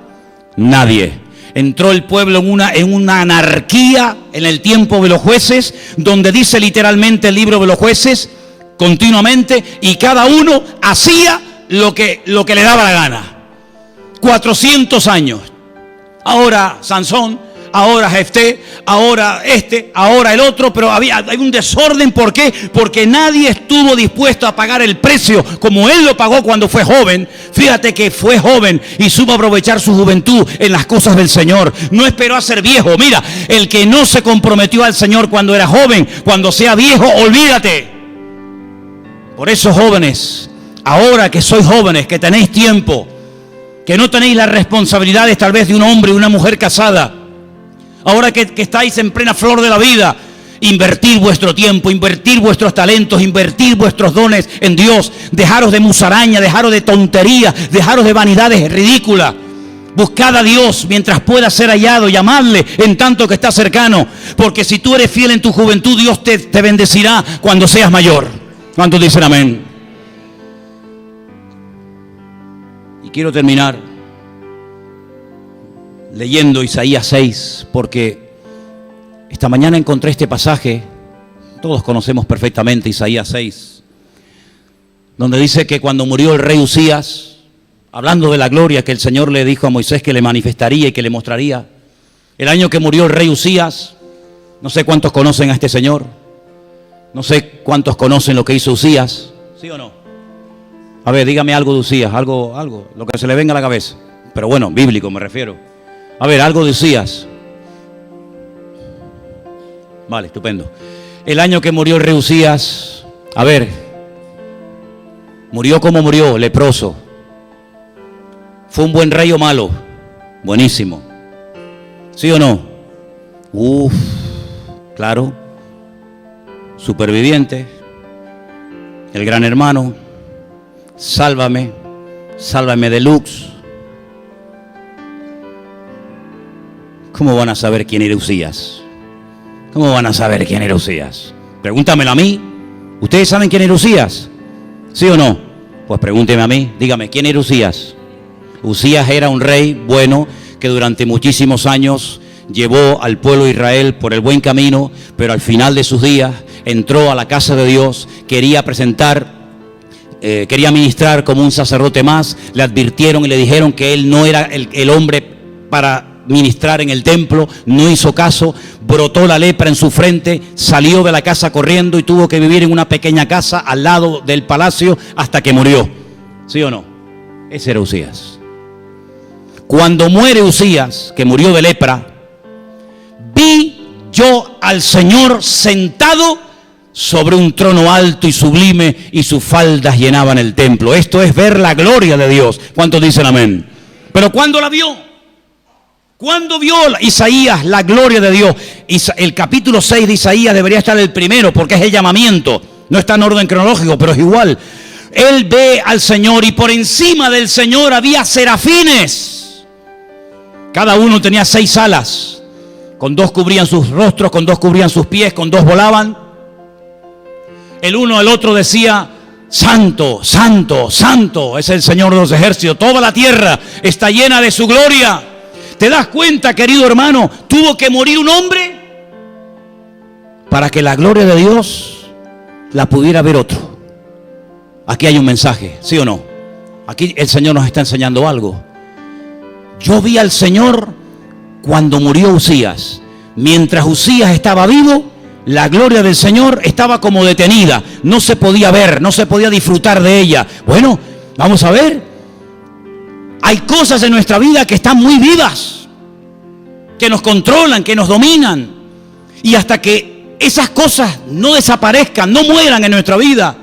Nadie. Entró el pueblo en una anarquía en el tiempo de los jueces, donde dice literalmente el libro de los jueces, continuamente, y cada uno hacía lo que le daba la gana. 400 años. Ahora Sansón, ahora Jefté, ahora ahora el otro, pero hay un desorden. ¿Por qué? Porque nadie estuvo dispuesto a pagar el precio como él lo pagó cuando fue joven. Fíjate que fue joven y supo aprovechar su juventud en las cosas del Señor. No esperó a ser viejo. Mira, el que no se comprometió al Señor cuando era joven, cuando sea viejo, olvídate. Por eso, jóvenes, ahora que sois jóvenes, que tenéis tiempo, que no tenéis las responsabilidades tal vez de un hombre y una mujer casada, ahora que estáis en plena flor de la vida, Invertir vuestro tiempo, invertir vuestros talentos, invertir vuestros dones en Dios. Dejaros de musaraña, dejaros de tontería, dejaros de vanidades ridículas. Buscad a Dios mientras pueda ser hallado, llamadle en tanto que está cercano. Porque si tú eres fiel en tu juventud, Dios te bendecirá cuando seas mayor. ¿Cuántos dicen amén? Y quiero terminar leyendo Isaías 6, porque esta mañana encontré este pasaje, todos conocemos perfectamente Isaías 6, donde dice que cuando murió el rey Usías, hablando de la gloria que el Señor le dijo a Moisés que le manifestaría y que le mostraría, el año que murió el rey Usías, no sé cuántos conocen a este señor, no sé cuántos conocen lo que hizo Usías, ¿sí o no? A ver, dígame algo de Usías, algo, lo que se le venga a la cabeza, pero bueno, bíblico me refiero. A ver, algo de Usías. Vale, estupendo. El año que murió el rey Usías, a ver, murió como murió, leproso. ¿Fue un buen rey o malo? Buenísimo. ¿Sí o no? Claro. Superviviente. El gran hermano. Sálvame. Sálvame deluxe. ¿Cómo van a saber quién era Usías? ¿Cómo van a saber quién era Usías? Pregúntamelo a mí. ¿Ustedes saben quién era Usías? ¿Sí o no? Pues pregúnteme a mí. Dígame, ¿quién era Usías? Usías era un rey bueno que durante muchísimos años llevó al pueblo de Israel por el buen camino, pero al final de sus días entró a la casa de Dios, quería ministrar como un sacerdote más. Le advirtieron y le dijeron que él no era el hombre para ministrar en el templo, no hizo caso, brotó la lepra en su frente, salió de la casa corriendo y tuvo que vivir en una pequeña casa al lado del palacio hasta que murió. ¿Sí o no? Ese era Usías. Cuando muere Usías, que murió de lepra, vi yo al Señor sentado sobre un trono alto y sublime, y sus faldas llenaban el templo. Esto es ver la gloria de Dios. ¿Cuántos dicen amén? Pero ¿cuándo la vio? ¿Cuándo vio Isaías la gloria de Dios? El capítulo 6 de Isaías debería estar el primero, porque es el llamamiento. No está en orden cronológico, pero es igual. Él ve al Señor y por encima del Señor había serafines. Cada uno tenía 6 alas. Con 2 cubrían sus rostros, con 2 cubrían sus pies, con 2 volaban. El uno al otro decía: Santo, santo, santo es el Señor de los ejércitos. Toda la tierra está llena de su gloria. ¿Te das cuenta, querido hermano? Tuvo que morir un hombre para que la gloria de Dios la pudiera ver otro. Aquí hay un mensaje, ¿sí o no? Aquí el Señor nos está enseñando algo. Yo vi al Señor cuando murió Usías. Mientras Usías estaba vivo, la gloria del Señor estaba como detenida. No se podía ver, no se podía disfrutar de ella. Bueno, vamos a ver. Hay cosas en nuestra vida que están muy vivas, que nos controlan, que nos dominan. Y hasta que esas cosas no desaparezcan, no mueran en nuestra vida,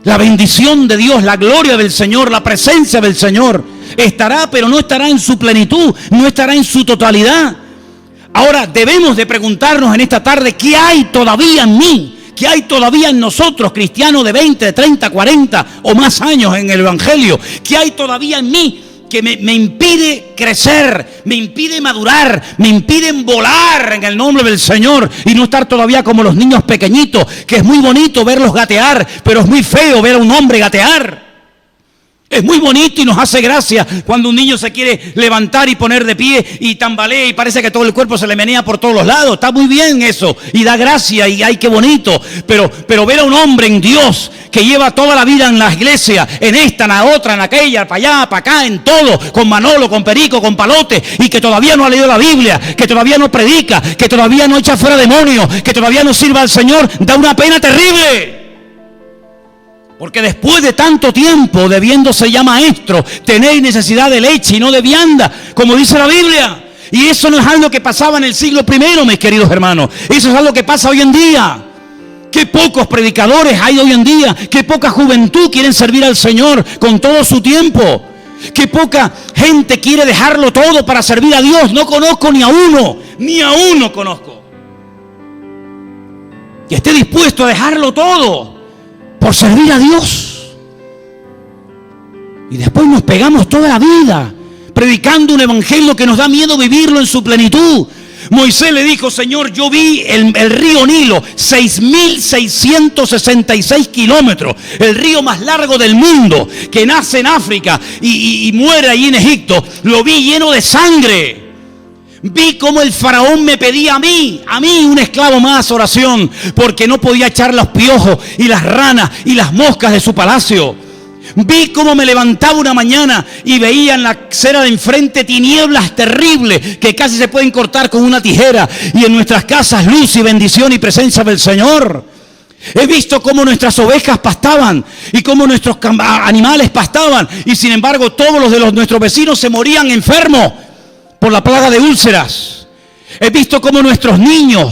la bendición de Dios, la gloria del Señor, la presencia del Señor estará, pero no estará en su plenitud, no estará en su totalidad. Ahora debemos de preguntarnos en esta tarde: ¿qué hay todavía en mí? ¿Qué hay todavía en nosotros, cristianos de 20, 30, 40 o más años en el Evangelio? ¿Qué hay todavía en mí que me impide crecer, me impide madurar, me impiden volar en el nombre del Señor y no estar todavía como los niños pequeñitos, que es muy bonito verlos gatear, pero es muy feo ver a un hombre gatear? Es muy bonito y nos hace gracia cuando un niño se quiere levantar y poner de pie y tambalea y parece que todo el cuerpo se le menea por todos los lados. Está muy bien eso y da gracia y ay, qué bonito. Pero ver a un hombre en Dios que lleva toda la vida en la iglesia, en esta, en la otra, en aquella, para allá, para acá, en todo, con Manolo, con Perico, con Palote, y que todavía no ha leído la Biblia, que todavía no predica, que todavía no echa fuera demonios, que todavía no sirva al Señor, da una pena terrible. Porque después de tanto tiempo, debiéndose ya maestro, tenéis necesidad de leche y no de vianda, como dice la Biblia. Y eso no es algo que pasaba en el siglo I, mis queridos hermanos. Eso es algo que pasa hoy en día. Qué pocos predicadores hay hoy en día. Qué poca juventud quieren servir al Señor con todo su tiempo. Qué poca gente quiere dejarlo todo para servir a Dios. No conozco ni a uno conozco. que esté dispuesto a dejarlo todo por servir a Dios. Y después nos pegamos toda la vida predicando un evangelio que nos da miedo vivirlo en su plenitud. Moisés le dijo: Señor, yo vi el río Nilo, 6.666 kilómetros, el río más largo del mundo, que nace en África y muere ahí en Egipto. Lo vi lleno de sangre. Vi cómo el faraón me pedía a mí, un esclavo más, oración, porque no podía echar los piojos y las ranas y las moscas de su palacio. Vi cómo me levantaba una mañana y veía en la acera de enfrente tinieblas terribles que casi se pueden cortar con una tijera, y en nuestras casas luz y bendición y presencia del Señor. He visto cómo nuestras ovejas pastaban y cómo nuestros animales pastaban, y sin embargo todos los de nuestros vecinos se morían enfermos por la plaga de úlceras. He visto cómo nuestros niños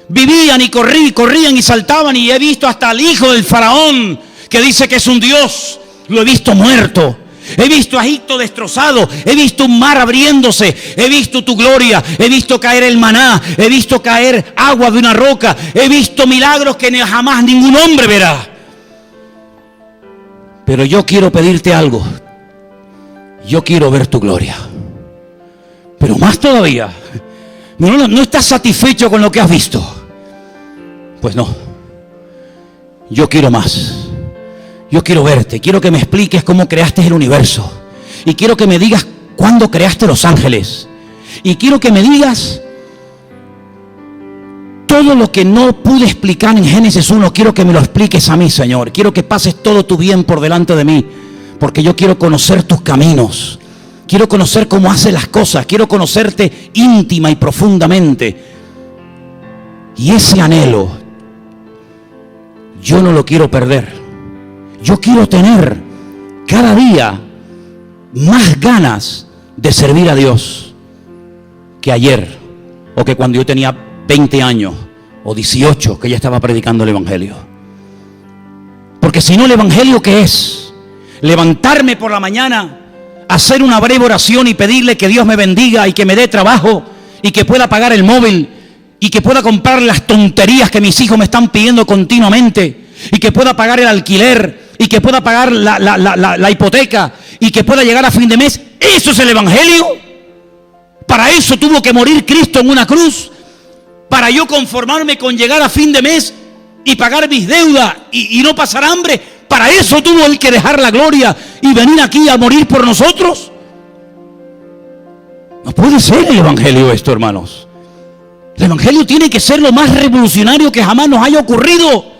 vivían y corrían y saltaban, y he visto hasta al hijo del faraón, que dice que es un dios, lo he visto muerto. He visto a Egipto destrozado, he visto un mar abriéndose, he visto tu gloria, he visto caer el maná, he visto caer agua de una roca, he visto milagros que jamás ningún hombre verá. Pero yo quiero pedirte algo. Yo quiero ver tu gloria. Pero más todavía, ¿no estás satisfecho con lo que has visto? Pues no. Yo quiero más. Yo quiero verte, quiero que me expliques cómo creaste el universo. Y quiero que me digas cuándo creaste los ángeles. Y quiero que me digas todo lo que no pude explicar en Génesis 1. Quiero que me lo expliques a mí, Señor. Quiero que pases todo tu bien por delante de mí, porque yo quiero conocer tus caminos. Quiero conocer cómo haces las cosas. Quiero conocerte íntima y profundamente. Y ese anhelo, yo no lo quiero perder. Yo quiero tener cada día más ganas de servir a Dios que ayer, o que cuando yo tenía 20 años o 18, que ya estaba predicando el evangelio. Porque si no, el evangelio, ¿qué es? Levantarme por la mañana, hacer una breve oración y pedirle que Dios me bendiga y que me dé trabajo y que pueda pagar el móvil y que pueda comprar las tonterías que mis hijos me están pidiendo continuamente y que pueda pagar el alquiler y que pueda pagar la hipoteca y que pueda llegar a fin de mes. ¿Eso es el evangelio? ¿Para eso tuvo que morir Cristo en una cruz? ¿Para yo conformarme con llegar a fin de mes y pagar mis deudas y no pasar hambre? ¿Para eso tuvo Él que dejar la gloria y venir aquí a morir por nosotros? No puede ser el evangelio esto, hermanos. El evangelio tiene que ser lo más revolucionario que jamás nos haya ocurrido.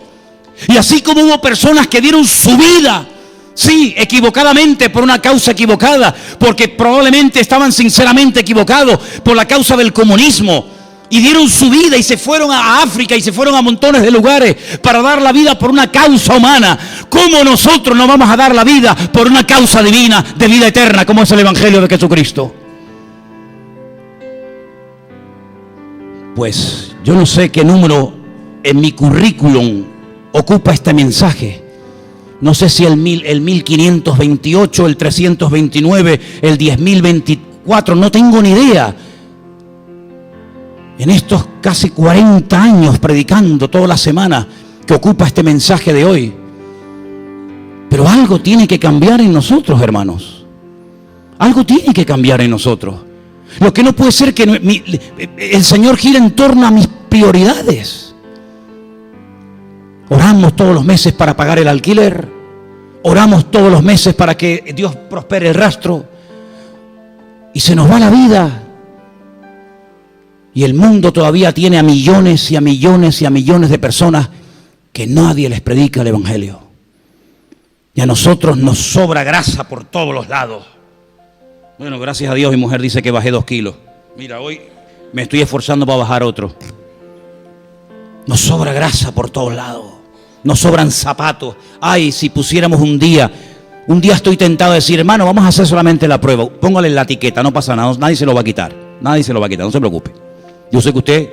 Y así como hubo personas que dieron su vida, sí, equivocadamente, por una causa equivocada, porque probablemente estaban sinceramente equivocados por la causa del comunismo, y dieron su vida y se fueron a África y se fueron a montones de lugares para dar la vida por una causa humana. ¿Cómo nosotros no vamos a dar la vida por una causa divina, de vida eterna, como es el evangelio de Jesucristo? Pues yo no sé qué número en mi currículum ocupa este mensaje. No sé si el 1528, el 329, el 10.024, no tengo ni idea. En estos casi 40 años predicando toda la semana que ocupa este mensaje de hoy. Pero algo tiene que cambiar en nosotros, hermanos. Algo tiene que cambiar en nosotros. Lo que no puede ser que el Señor gire en torno a mis prioridades. Oramos todos los meses para pagar el alquiler. Oramos todos los meses para que Dios prospere el rastro. Y se nos va la vida. Y el mundo todavía tiene a millones y a millones y a millones de personas que nadie les predica el evangelio. Y a nosotros nos sobra grasa por todos los lados. Bueno, gracias a Dios mi mujer dice que bajé 2 kilos. Mira, hoy me estoy esforzando para bajar otro. Nos sobra grasa por todos lados. Nos sobran zapatos. Ay, si pusiéramos un día estoy tentado a decir, hermano, vamos a hacer solamente la prueba. Póngale la etiqueta, no pasa nada, nadie se lo va a quitar. Nadie se lo va a quitar, no se preocupe. Yo sé que usted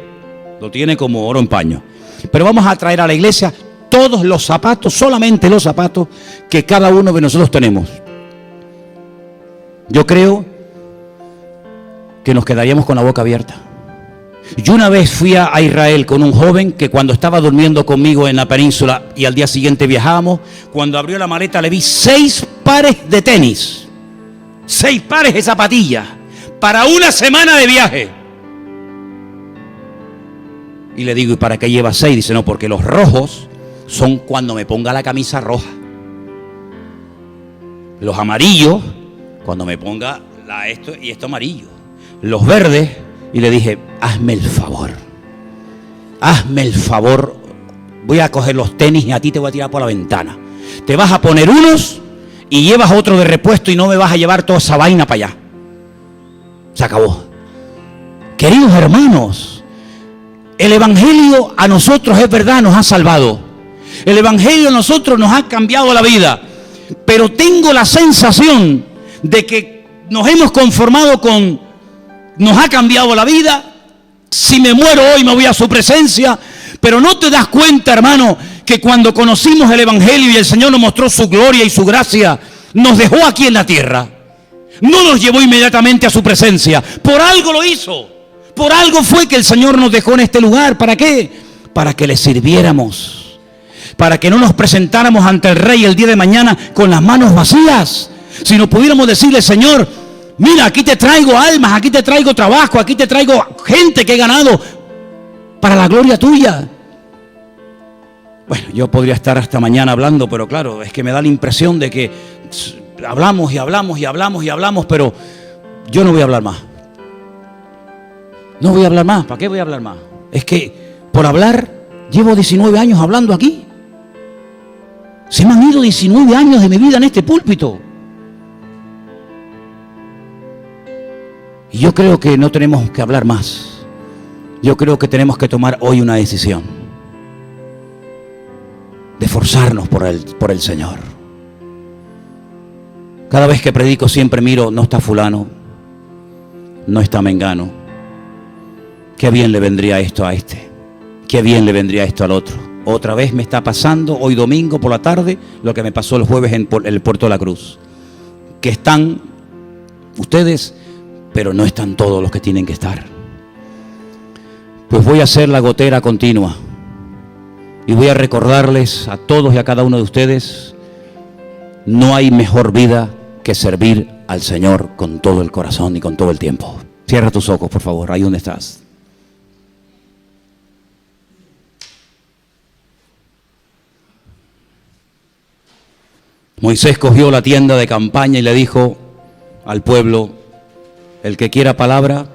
lo tiene como oro en paño. Pero vamos a traer a la iglesia todos los zapatos, solamente los zapatos que cada uno de nosotros tenemos. Yo creo que nos quedaríamos con la boca abierta. Yo una vez fui a Israel con un joven que cuando estaba durmiendo conmigo en la península y al día siguiente viajábamos, cuando abrió la maleta le vi 6 pares de tenis, 6 pares de zapatillas para una semana de viaje. Y le digo, ¿y para qué lleva 6? Dice, no, porque los rojos son cuando me ponga la camisa roja. Los amarillos, cuando me ponga esto y esto amarillo. Los verdes. Y le dije, hazme el favor, voy a coger los tenis y a ti te voy a tirar por la ventana. Te vas a poner unos y llevas otro de repuesto y no me vas a llevar toda esa vaina para allá. Se acabó. Queridos hermanos, el Evangelio a nosotros es verdad, nos ha salvado. El Evangelio a nosotros nos ha cambiado la vida. Pero tengo la sensación de que nos hemos conformado con... Nos ha cambiado la vida. Si me muero hoy me voy a su presencia. Pero no te das cuenta, hermano, que cuando conocimos el Evangelio y el Señor nos mostró su gloria y su gracia, nos dejó aquí en la tierra. No nos llevó inmediatamente a su presencia. Por algo lo hizo. Por algo fue que el Señor nos dejó en este lugar. ¿Para qué? Para que le sirviéramos. Para que no nos presentáramos ante el Rey el día de mañana con las manos vacías. Sino pudiéramos decirle, Señor, mira, aquí te traigo almas, aquí te traigo trabajo, aquí te traigo gente que he ganado para la gloria tuya. Bueno, yo podría estar hasta mañana hablando, pero claro, es que me da la impresión de que hablamos y hablamos y hablamos y hablamos, pero yo no voy a hablar más. No voy a hablar más. ¿Para qué voy a hablar más? Es que por hablar llevo 19 años hablando aquí. Se me han ido 19 años de mi vida en este púlpito. Y yo creo que no tenemos que hablar más. Yo creo que tenemos que tomar hoy una decisión de esforzarnos por el Señor. Cada vez que predico siempre miro, no está fulano, no está mengano. Qué bien le vendría esto a este, qué bien le vendría esto al otro. Otra vez me está pasando hoy domingo por la tarde lo que me pasó el jueves en el Puerto de la Cruz. Que están ustedes, pero no están todos los que tienen que estar. Pues voy a hacer la gotera continua y voy a recordarles a todos y a cada uno de ustedes, no hay mejor vida que servir al Señor con todo el corazón y con todo el tiempo. Cierra tus ojos, por favor, ahí donde estás. Moisés cogió la tienda de campaña y le dijo al pueblo, el que quiera palabra,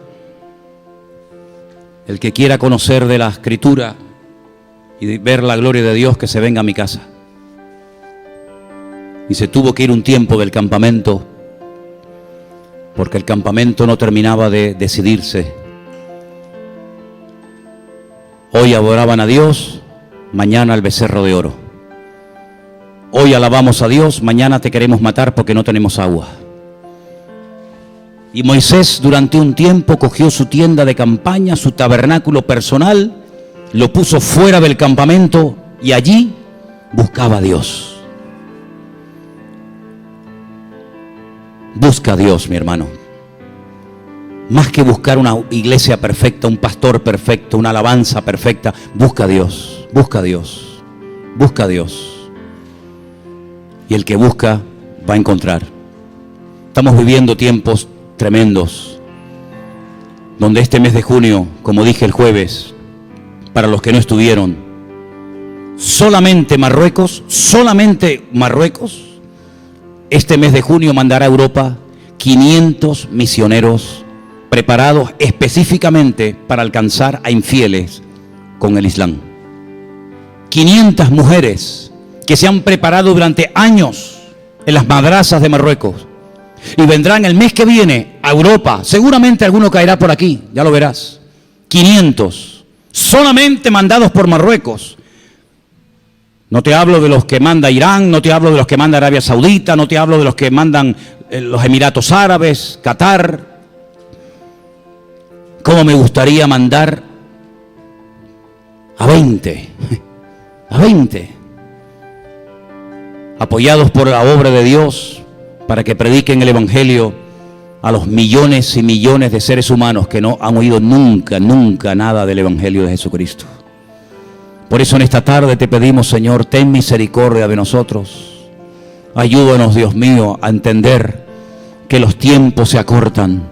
el que quiera conocer de la Escritura y ver la gloria de Dios, que se venga a mi casa. Y se tuvo que ir un tiempo del campamento, porque el campamento no terminaba de decidirse. Hoy adoraban a Dios, mañana al becerro de oro. Hoy alabamos a Dios, mañana te queremos matar porque no tenemos agua. Y Moisés durante un tiempo cogió su tienda de campaña, su tabernáculo personal, lo puso fuera del campamento y allí buscaba a Dios. Busca a Dios, mi hermano. Más que buscar una iglesia perfecta, un pastor perfecto, una alabanza perfecta, busca a Dios, busca a Dios, busca a Dios. Y el que busca va a encontrar. Estamos viviendo tiempos tremendos, donde este mes de junio, como dije el jueves, para los que no estuvieron, solamente Marruecos, este mes de junio mandará a Europa 500 misioneros preparados específicamente para alcanzar a infieles con el Islam. 500 mujeres que se han preparado durante años en las madrasas de Marruecos y vendrán el mes que viene a Europa. Seguramente alguno caerá por aquí, ya lo verás. 500 solamente mandados por Marruecos. No te hablo de los que manda Irán, no te hablo de los que manda Arabia Saudita, no te hablo de los que mandan los Emiratos Árabes, Qatar. ¿Cómo me gustaría mandar a 20? A 20. Apoyados por la obra de Dios, para que prediquen el Evangelio a los millones y millones de seres humanos que no han oído nunca, nunca nada del Evangelio de Jesucristo. Por eso en esta tarde te pedimos, Señor, ten misericordia de nosotros. Ayúdanos, Dios mío, a entender que los tiempos se acortan,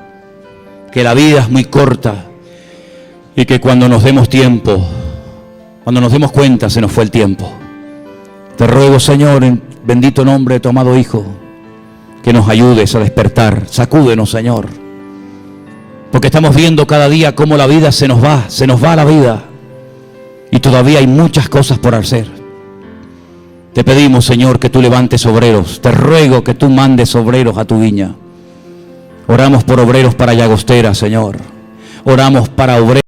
que la vida es muy corta y que cuando nos demos tiempo, cuando nos demos cuenta, se nos fue el tiempo. Te ruego, Señor, en bendito nombre de tu amado Hijo, que nos ayudes a despertar. Sacúdenos, Señor, porque estamos viendo cada día cómo la vida se nos va la vida, y todavía hay muchas cosas por hacer. Te pedimos, Señor, que tú levantes obreros. Te ruego que tú mandes obreros a tu viña. Oramos por obreros para Llagostera, Señor. Oramos para obreros